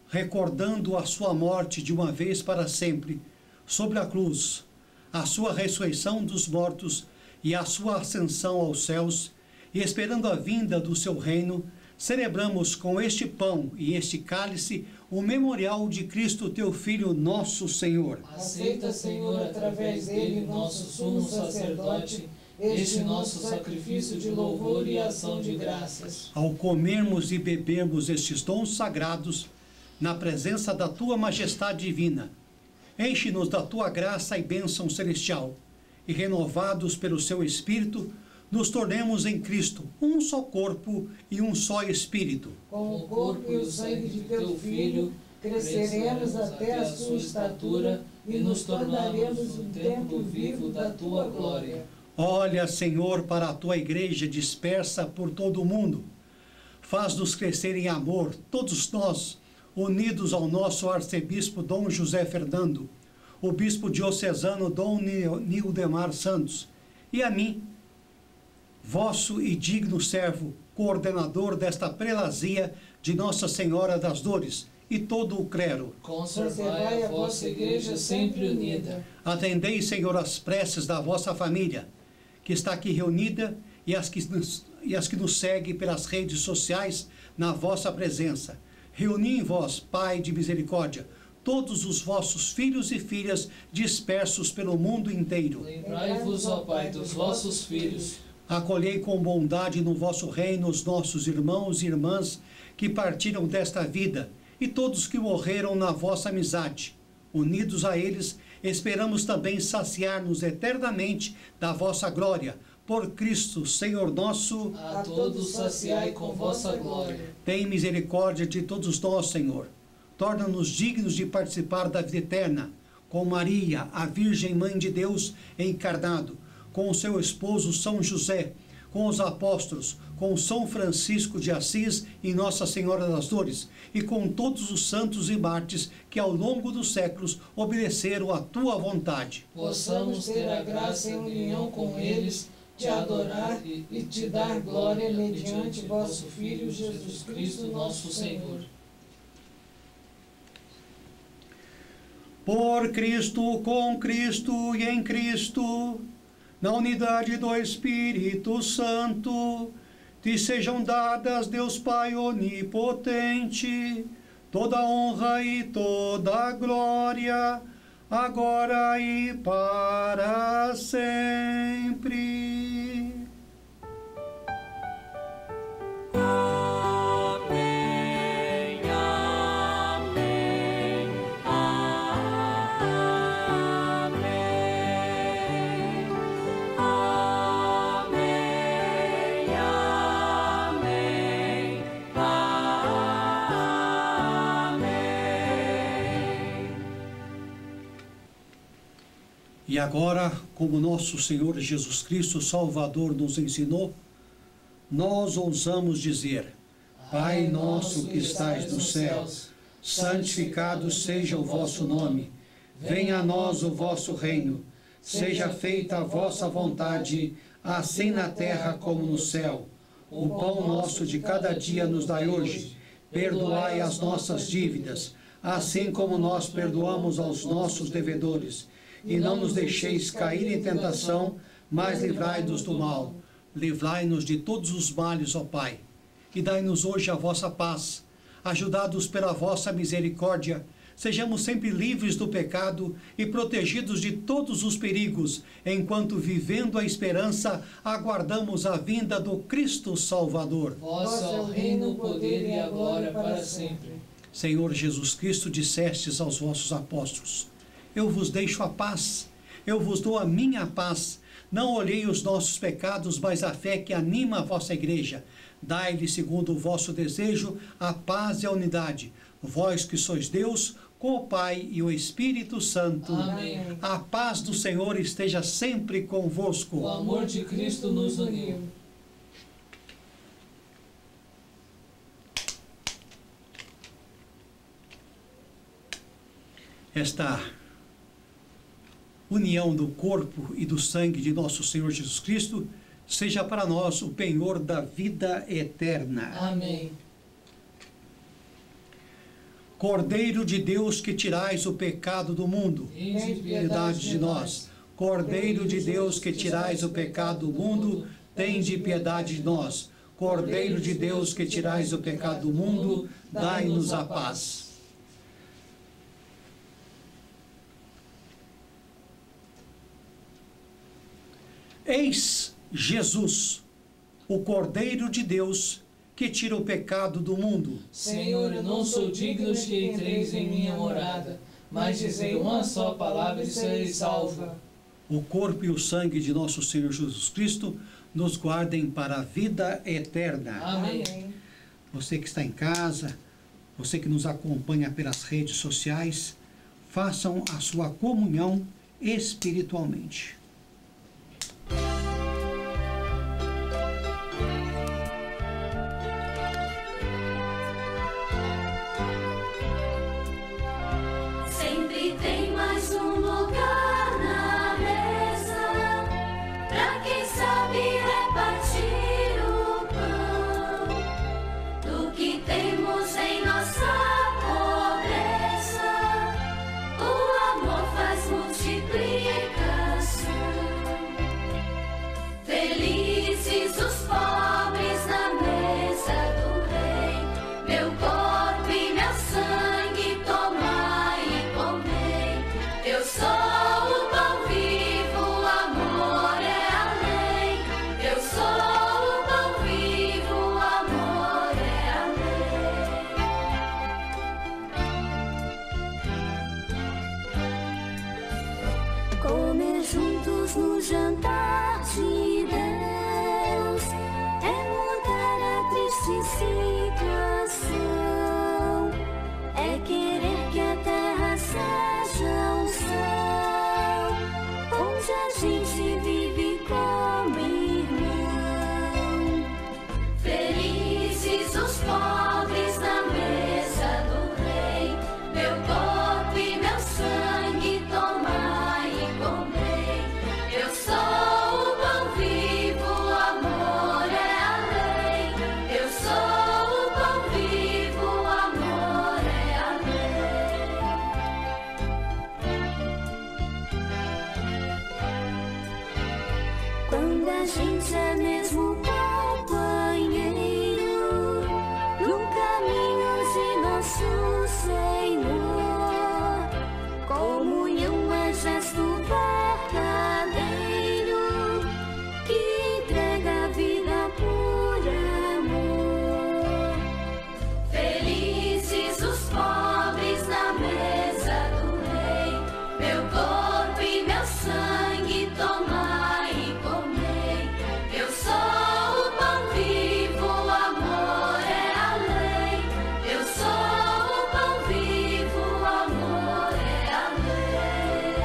recordando a sua morte de uma vez para sempre sobre a cruz, a sua ressurreição dos mortos e a sua ascensão aos céus, e esperando a vinda do seu reino, celebramos com este pão e este cálice o memorial de Cristo, teu Filho, nosso Senhor. Aceita, Senhor, através dele, nosso sumo sacerdote, este nosso sacrifício de louvor e ação de graças. Ao comermos e bebermos estes dons sagrados, na presença da tua majestade divina, enche-nos da tua graça e bênção celestial, e renovados pelo seu Espírito, nos tornemos em Cristo um só corpo e um só Espírito. Com o corpo e o sangue de teu Filho, cresceremos até a sua estatura e nos tornaremos um templo vivo da tua glória. Olha, Senhor, para a tua igreja dispersa por todo o mundo. Faz-nos crescer em amor, todos nós, unidos ao nosso arcebispo Dom José Fernando, o bispo diocesano Dom Nildemar Santos, e a mim, vosso e digno servo, coordenador desta prelazia de Nossa Senhora das Dores, e todo o clero. Conservai a vossa igreja sempre unida. Atendei, Senhor, as preces da vossa família, que está aqui reunida, e as que nos segue pelas redes sociais na vossa presença. Reuni em vós, Pai de misericórdia, todos os vossos filhos e filhas dispersos pelo mundo inteiro. Lembrai-vos, ó Pai, dos vossos filhos. Acolhei com bondade no vosso reino os nossos irmãos e irmãs que partiram desta vida e todos que morreram na vossa amizade. Unidos a eles, esperamos também saciar-nos eternamente da vossa glória. Por Cristo, Senhor nosso. A todos saciai com vossa glória. Tem misericórdia de todos nós, Senhor. Torna-nos dignos de participar da vida eterna, com Maria, a Virgem Mãe de Deus encarnado, com o seu esposo São José, com os apóstolos, com São Francisco de Assis e Nossa Senhora das Dores, e com todos os santos e mártires que ao longo dos séculos obedeceram à tua vontade. Possamos ter a graça em união com eles, te adorar e te dar glória mediante vosso Filho Jesus Cristo, nosso Senhor. Por Cristo, com Cristo e em Cristo, na unidade do Espírito Santo, te sejam dadas, Deus Pai onipotente, toda honra e toda glória, agora e para sempre. Amém, amém, amém, amém, amém, amém. E agora, como nosso Senhor Jesus Cristo Salvador nos ensinou, nós ousamos dizer: Pai nosso que estais nos céus, santificado seja o vosso nome. Venha a nós o vosso reino. Seja feita a vossa vontade, assim na terra como no céu. O pão nosso de cada dia nos dai hoje. Perdoai as nossas dívidas, assim como nós perdoamos aos nossos devedores. E não nos deixeis cair em tentação, mas livrai-nos do mal. Livrai-nos de todos os males, ó Pai, e dai-nos hoje a vossa paz. Ajudados pela vossa misericórdia, sejamos sempre livres do pecado e protegidos de todos os perigos, enquanto, vivendo a esperança, aguardamos a vinda do Cristo Salvador. Vosso é o reino, o poder e a glória para sempre. Senhor Jesus Cristo, dissestes aos vossos apóstolos: eu vos deixo a paz, eu vos dou a minha paz. Não olhei os nossos pecados, mas a fé que anima a vossa igreja. Dai-lhe, segundo o vosso desejo, a paz e a unidade. Vós que sois Deus, com o Pai e o Espírito Santo. Amém. A paz do Senhor esteja sempre convosco. O amor de Cristo nos uniu. Esta união do corpo e do sangue de nosso Senhor Jesus Cristo seja para nós o penhor da vida eterna. Amém. Cordeiro de Deus, que tirais o pecado do mundo, Tende piedade de nós. Cordeiro de Deus, que tirais o pecado do mundo, tende piedade de nós. Cordeiro de Deus, que tirais o pecado do mundo, dai-nos a paz. Eis Jesus, o Cordeiro de Deus, que tira o pecado do mundo. Senhor, eu não sou digno de que entreis em minha morada, mas dizei uma só palavra e serei salvo. O corpo e o sangue de nosso Senhor Jesus Cristo nos guardem para a vida eterna. Amém. Você que está em casa, você que nos acompanha pelas redes sociais, façam a sua comunhão espiritualmente. Sempre tem mais um lugar na mesa pra quem sabe repartir o pão. Do que temos em nossa pobreza, o amor faz multiplicação. Felizes os pobres na mesa do Rei, meu corpo e meu sangue tomai e comei. Eu sou o pão vivo, o amor é a lei. Eu sou o pão vivo, o amor é a lei. Comer juntos no jantar de Deus é mudar a triste situação, é querer que a terra seja um céu onde a gente vive como irmão. Felizes os pobres na mesa do Rei, meu corpo e meu sangue tomai e comei. Eu sou o pão vivo, o amor é a lei. Eu sou o pão vivo, o amor é a lei. Quando a gente é mesmo companheiro no caminho de nosso Senhor, comunhão é gesto verdadeiro que entrega a vida por amor. Felizes os pobres na mesa do Rei, meu corpo e meu sangue tomai e comei. Eu sou o pão vivo, o amor é a lei. Eu sou o pão vivo, o amor é a lei.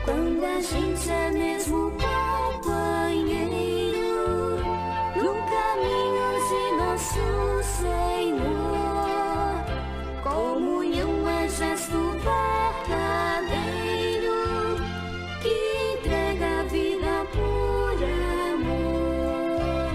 Quando a gente é mesmo companheiro no caminho de nosso Senhor, comunhão é gesto verdadeiro que entrega a vida por amor.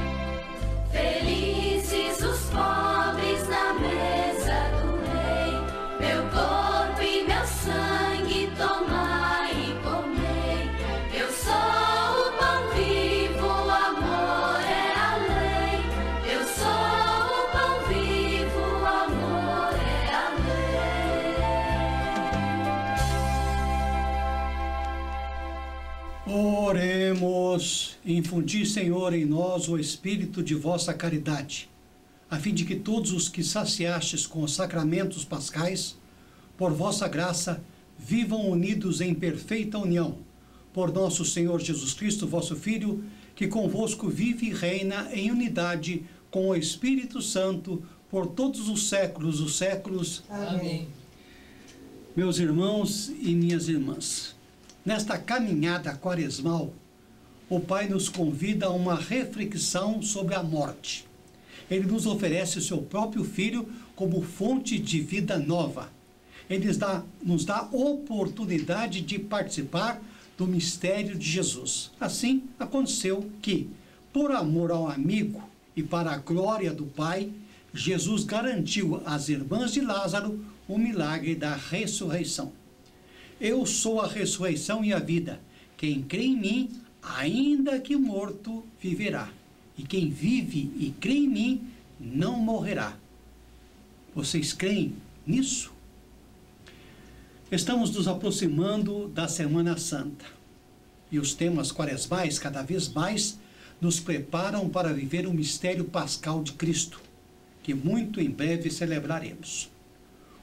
Felizes os pobres na mesa do Rei, meu corpo e meu sangue tomai e comei. Eu sou o pão vivo, o amor é a lei. Eu sou o pão vivo, o amor é a lei. Oremos. Infundi, Senhor, em nós o espírito de vossa caridade, a fim de que todos os que saciastes com os sacramentos pascais, por vossa graça, vivam unidos em perfeita união. Por nosso Senhor Jesus Cristo, vosso Filho, que convosco vive e reina em unidade com o Espírito Santo, por todos os séculos dos séculos. Amém. Meus irmãos e minhas irmãs, nesta caminhada quaresmal, o Pai nos convida a uma reflexão sobre a morte. Ele nos oferece o seu próprio Filho como fonte de vida nova. Ele nos dá oportunidade de participar do mistério de Jesus. Assim, aconteceu que, por amor ao amigo e para a glória do Pai, Jesus garantiu às irmãs de Lázaro o milagre da ressurreição. Eu sou a ressurreição e a vida. Quem crê em mim, ainda que morto, viverá. E quem vive e crê em mim, não morrerá. Vocês creem nisso? Estamos nos aproximando da Semana Santa. E os temas quaresmais, cada vez mais, nos preparam para viver o mistério pascal de Cristo, que muito em breve celebraremos.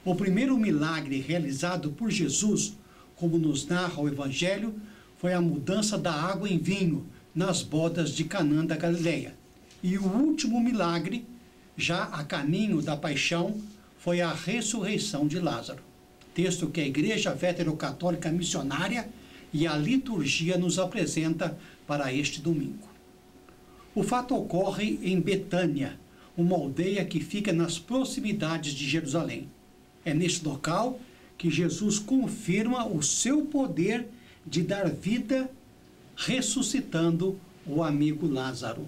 O primeiro milagre realizado por Jesus, como nos narra o Evangelho, foi a mudança da água em vinho nas bodas de Canaã da Galileia. E o último milagre, já a caminho da paixão, foi a ressurreição de Lázaro. Texto que a Igreja Veterocatólica Missionária e a liturgia nos apresenta para este domingo. O fato ocorre em Betânia, uma aldeia que fica nas proximidades de Jerusalém. É neste local que Jesus confirma o seu poder de dar vida, ressuscitando o amigo Lázaro.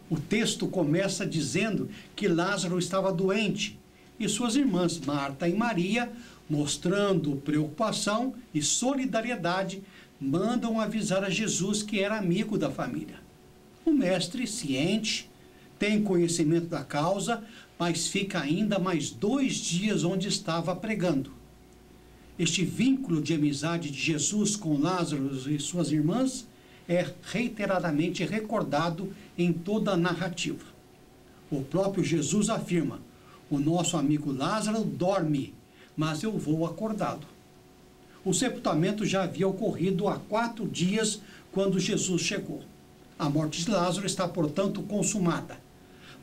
O texto começa dizendo que Lázaro estava doente e suas irmãs Marta e Maria, mostrando preocupação e solidariedade, mandam avisar a Jesus que era amigo da família. O mestre, ciente, tem conhecimento da causa, mas fica ainda mais 2 dias onde estava pregando. Este vínculo de amizade de Jesus com Lázaro e suas irmãs é reiteradamente recordado em toda a narrativa. O próprio Jesus afirma: o nosso amigo Lázaro dorme, mas eu vou acordá-lo. O sepultamento já havia ocorrido há 4 dias quando Jesus chegou. A morte de Lázaro está, portanto, consumada.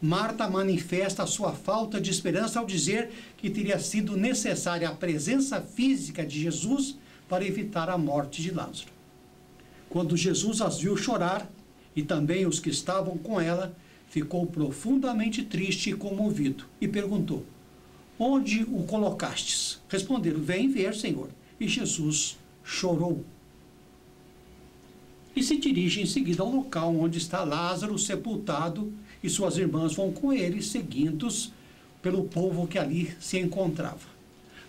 Marta manifesta a sua falta de esperança ao dizer que teria sido necessária a presença física de Jesus para evitar a morte de Lázaro. Quando Jesus as viu chorar, e também os que estavam com ela, ficou profundamente triste e comovido, e perguntou: onde o colocastes? Responderam: vem ver, Senhor. E Jesus chorou. E se dirige em seguida ao local onde está Lázaro sepultado, e suas irmãs vão com ele, seguidos pelo povo que ali se encontrava.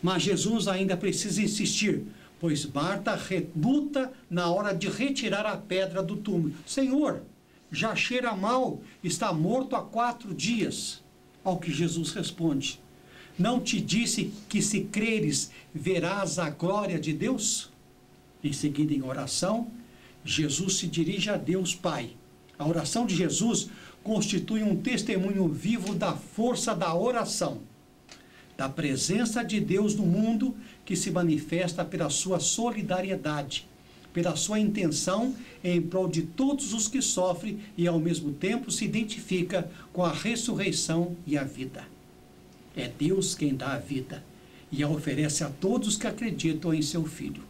Mas Jesus ainda precisa insistir, pois Marta reluta na hora de retirar a pedra do túmulo. Senhor, já cheira mal, está morto há 4 dias. Ao que Jesus responde: não te disse que se creres, verás a glória de Deus? Em seguida, em oração, Jesus se dirige a Deus Pai. A oração de Jesus constitui um testemunho vivo da força da oração, da presença de Deus no mundo, que se manifesta pela sua solidariedade, pela sua intenção em prol de todos os que sofrem e, ao mesmo tempo, se identifica com a ressurreição e a vida. É Deus quem dá a vida e a oferece a todos que acreditam em seu Filho.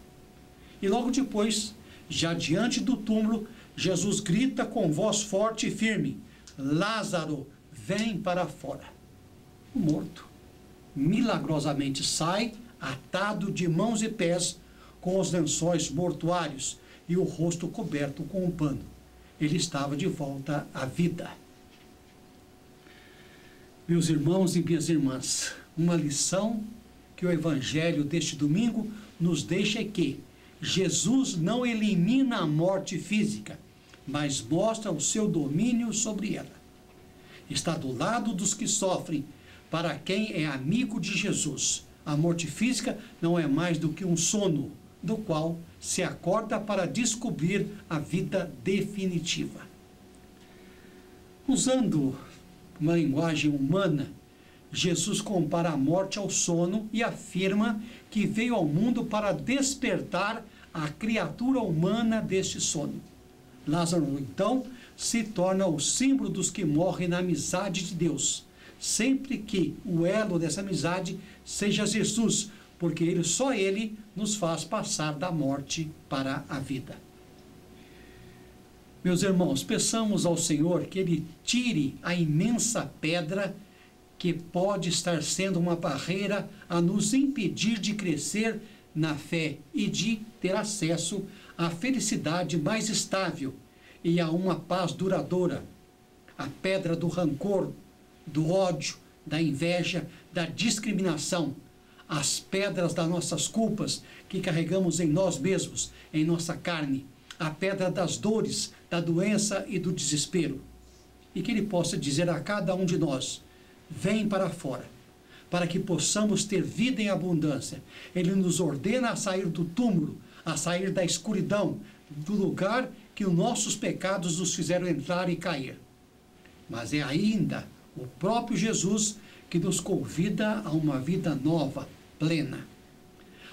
E logo depois, já diante do túmulo, Jesus grita com voz forte e firme: Lázaro, vem para fora. O morto milagrosamente sai, atado de mãos e pés, com os lençóis mortuários e o rosto coberto com um pano. Ele estava de volta à vida. Meus irmãos e minhas irmãs, uma lição que o Evangelho deste domingo nos deixa é que Jesus não elimina a morte física, mas mostra o seu domínio sobre ela. Está do lado dos que sofrem, para quem é amigo de Jesus. A morte física não é mais do que um sono, do qual se acorda para descobrir a vida definitiva. Usando uma linguagem humana, Jesus compara a morte ao sono e afirma que veio ao mundo para despertar a criatura humana deste sono. Lázaro, então, se torna o símbolo dos que morrem na amizade de Deus, sempre que o elo dessa amizade seja Jesus, porque só Ele nos faz passar da morte para a vida. Meus irmãos, peçamos ao Senhor que Ele tire a imensa pedra que pode estar sendo uma barreira a nos impedir de crescer na fé e de ter acesso à felicidade mais estável e a uma paz duradoura. A pedra do rancor, do ódio, da inveja, da discriminação, as pedras das nossas culpas que carregamos em nós mesmos, em nossa carne, a pedra das dores, da doença e do desespero. E que Ele possa dizer a cada um de nós: vem para fora, para que possamos ter vida em abundância. Ele nos ordena a sair do túmulo, a sair da escuridão, do lugar que os nossos pecados nos fizeram entrar e cair. Mas é ainda o próprio Jesus que nos convida a uma vida nova, plena.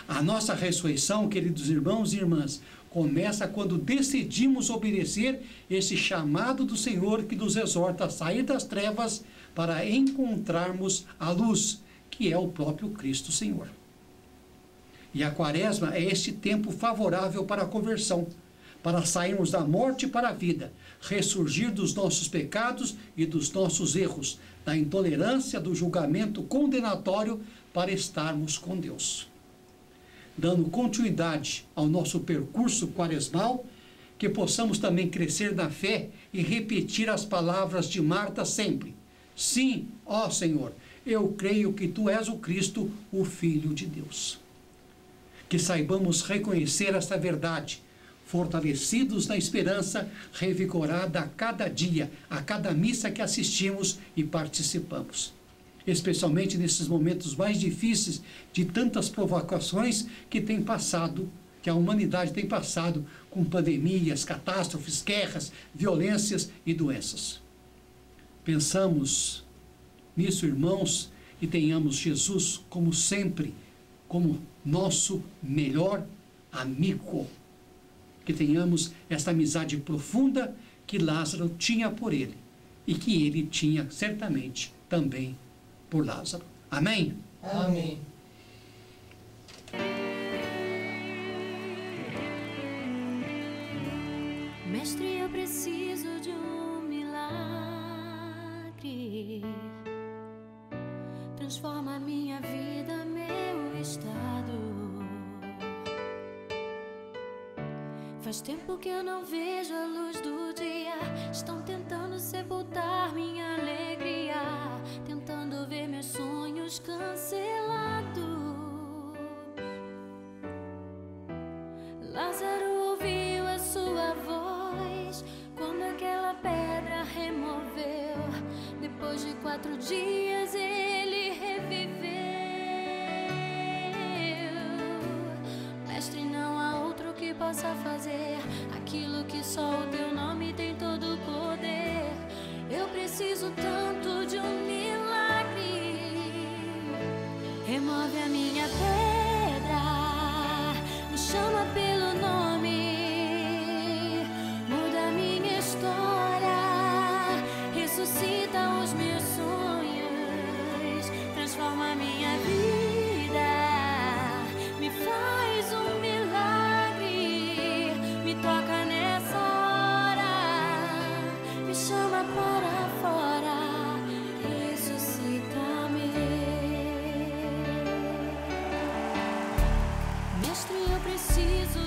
A nossa ressurreição, queridos irmãos e irmãs, começa quando decidimos obedecer esse chamado do Senhor que nos exorta a sair das trevas para encontrarmos a luz, que é o próprio Cristo Senhor. E a Quaresma é este tempo favorável para a conversão, para sairmos da morte para a vida, ressurgir dos nossos pecados e dos nossos erros, da intolerância, do julgamento condenatório, para estarmos com Deus. Dando continuidade ao nosso percurso quaresmal, que possamos também crescer na fé e repetir as palavras de Marta sempre: sim, ó Senhor, eu creio que Tu és o Cristo, o Filho de Deus. Que saibamos reconhecer esta verdade, fortalecidos na esperança, revigorada a cada dia, a cada missa que assistimos e participamos. Especialmente nesses momentos mais difíceis de tantas provocações que tem passado, que a humanidade tem passado, com pandemias, catástrofes, guerras, violências e doenças. Pensamos nisso, irmãos, e tenhamos Jesus como sempre, como nosso melhor amigo. Que tenhamos esta amizade profunda que Lázaro tinha por ele e que ele tinha certamente também por Lázaro. Amém? Amém. Mestre, eu preciso de um milagre. Transforma minha vida, meu estado. Faz tempo que eu não vejo a luz do dia. Estão tentando sepultar minha alegria, tentando ver meus sonhos cancelados. Lázaro ouviu a sua voz quando aquela pedra removeu. Depois de 4 dias ele reviveu. Mestre, não há outro que possa fazer aquilo que só o Teu nome tem todo o poder. Eu preciso tanto de um milagre. Remove a minha pedra, me chama pelo nome, muda a minha história, ressuscita os meus sonhos, transforma a minha vida, me faz um milagre, me toca nessa hora, me chama para fora, ressuscita-me. Mestre, eu preciso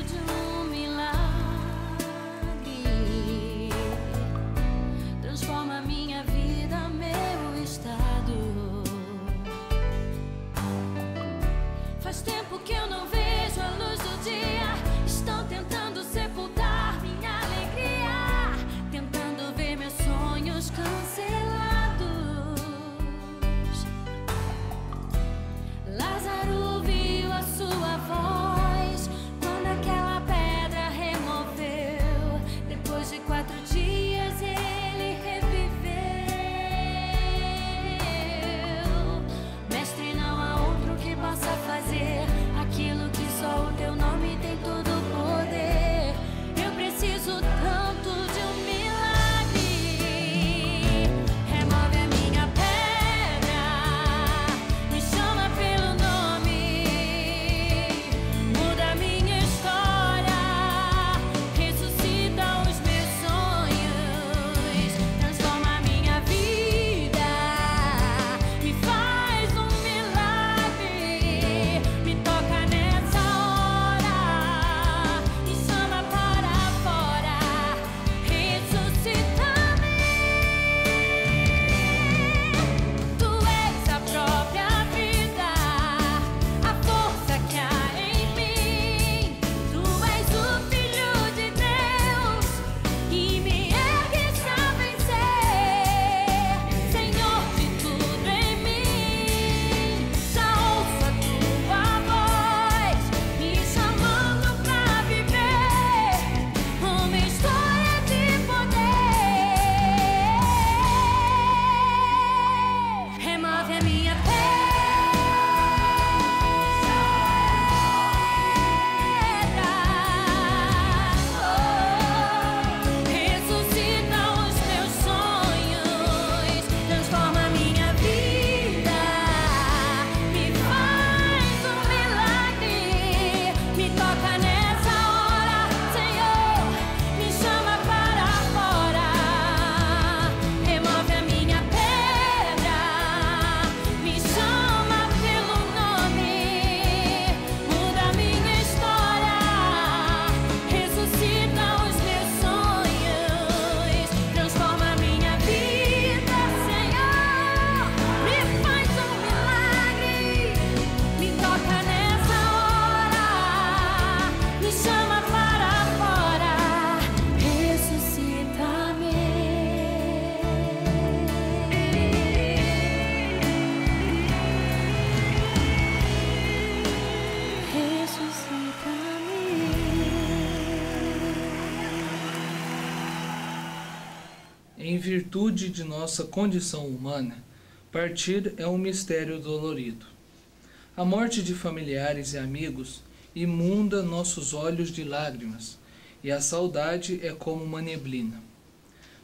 em virtude de nossa condição humana, partir é um mistério dolorido. A morte de familiares e amigos imunda nossos olhos de lágrimas, e a saudade é como uma neblina.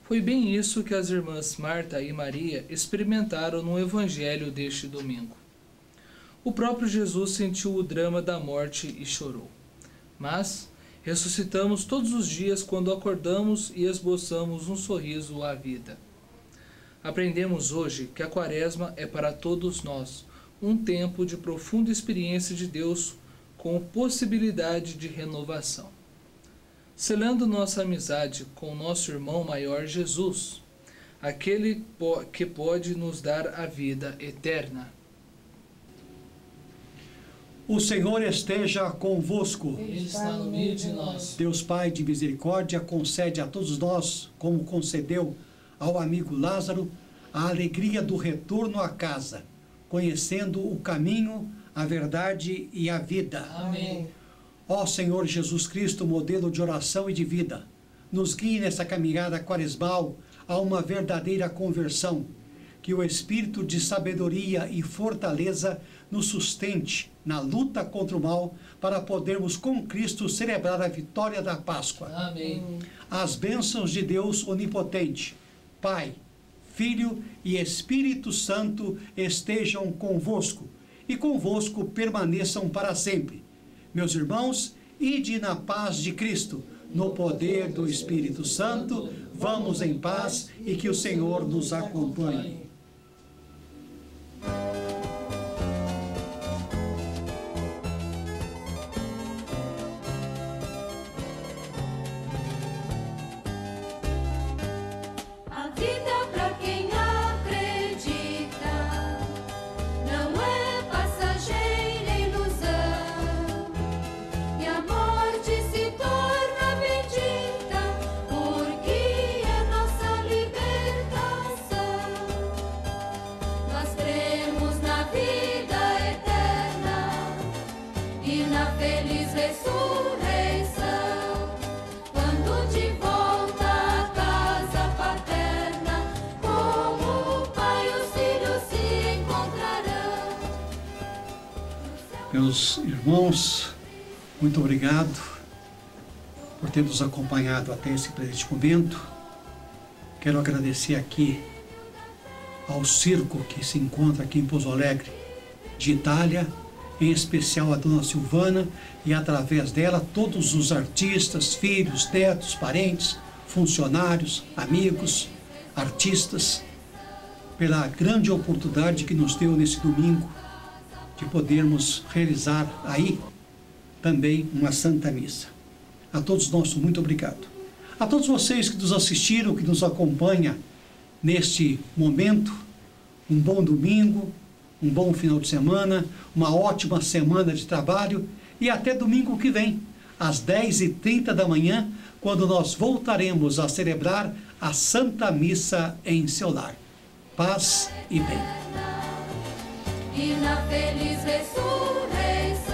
Foi bem isso que as irmãs Marta e Maria experimentaram no Evangelho deste domingo. O próprio Jesus sentiu o drama da morte e chorou. Mas ressuscitamos todos os dias quando acordamos e esboçamos um sorriso à vida. Aprendemos hoje que a Quaresma é para todos nós um tempo de profunda experiência de Deus com possibilidade de renovação. Selando nossa amizade com nosso irmão maior Jesus, aquele que pode nos dar a vida eterna. O Senhor esteja convosco. Ele está no meio de nós. Deus Pai de misericórdia, concede a todos nós, como concedeu ao amigo Lázaro, a alegria do retorno à casa, conhecendo o caminho, a verdade e a vida. Amém. Ó Senhor Jesus Cristo, modelo de oração e de vida, nos guie nessa caminhada quaresmal a uma verdadeira conversão, que o Espírito de sabedoria e fortaleza nos sustente na luta contra o mal, para podermos com Cristo celebrar a vitória da Páscoa. Amém. As bênçãos de Deus onipotente, Pai, Filho e Espírito Santo estejam convosco, e convosco permaneçam para sempre. Meus irmãos, ide na paz de Cristo, no poder do Espírito Santo, vamos em paz e que o Senhor nos acompanhe. A vida pra quem acredita não é passageira ilusão, e a morte se torna bendita, porque é nossa libertação. Nós cremos na vida eterna e na feliz ressurreição, quando de volta à casa paterna, como o Pai e os filhos se encontrarão. Meus irmãos, muito obrigado por ter nos acompanhado até esse presente momento. Quero agradecer aqui ao circo que se encontra aqui em Pouso Alegre, de Itália, em especial a dona Silvana, e através dela todos os artistas, filhos, netos, parentes, funcionários, amigos, artistas, pela grande oportunidade que nos deu nesse domingo de podermos realizar aí também uma Santa Missa. A todos nós, muito obrigado. A todos vocês que nos assistiram, que nos acompanham neste momento, um bom domingo, um bom final de semana, uma ótima semana de trabalho e até domingo que vem, às 10h30 da manhã, quando nós voltaremos a celebrar a Santa Missa em seu lar. Paz e bem. E na feliz ressurreição,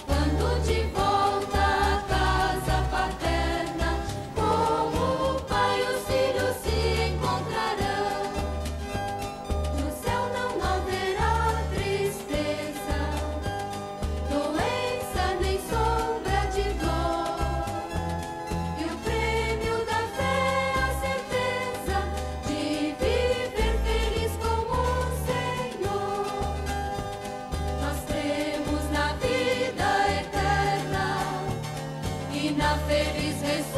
quando de volta à casa paterna, como o Pai e os filhos se encontrarão. No céu não haverá tristeza, doença nem sombra de dor, e o prêmio da fé é a certeza de viver feliz como o Senhor. Nós cremos na vida eterna e na feliz ressurreição,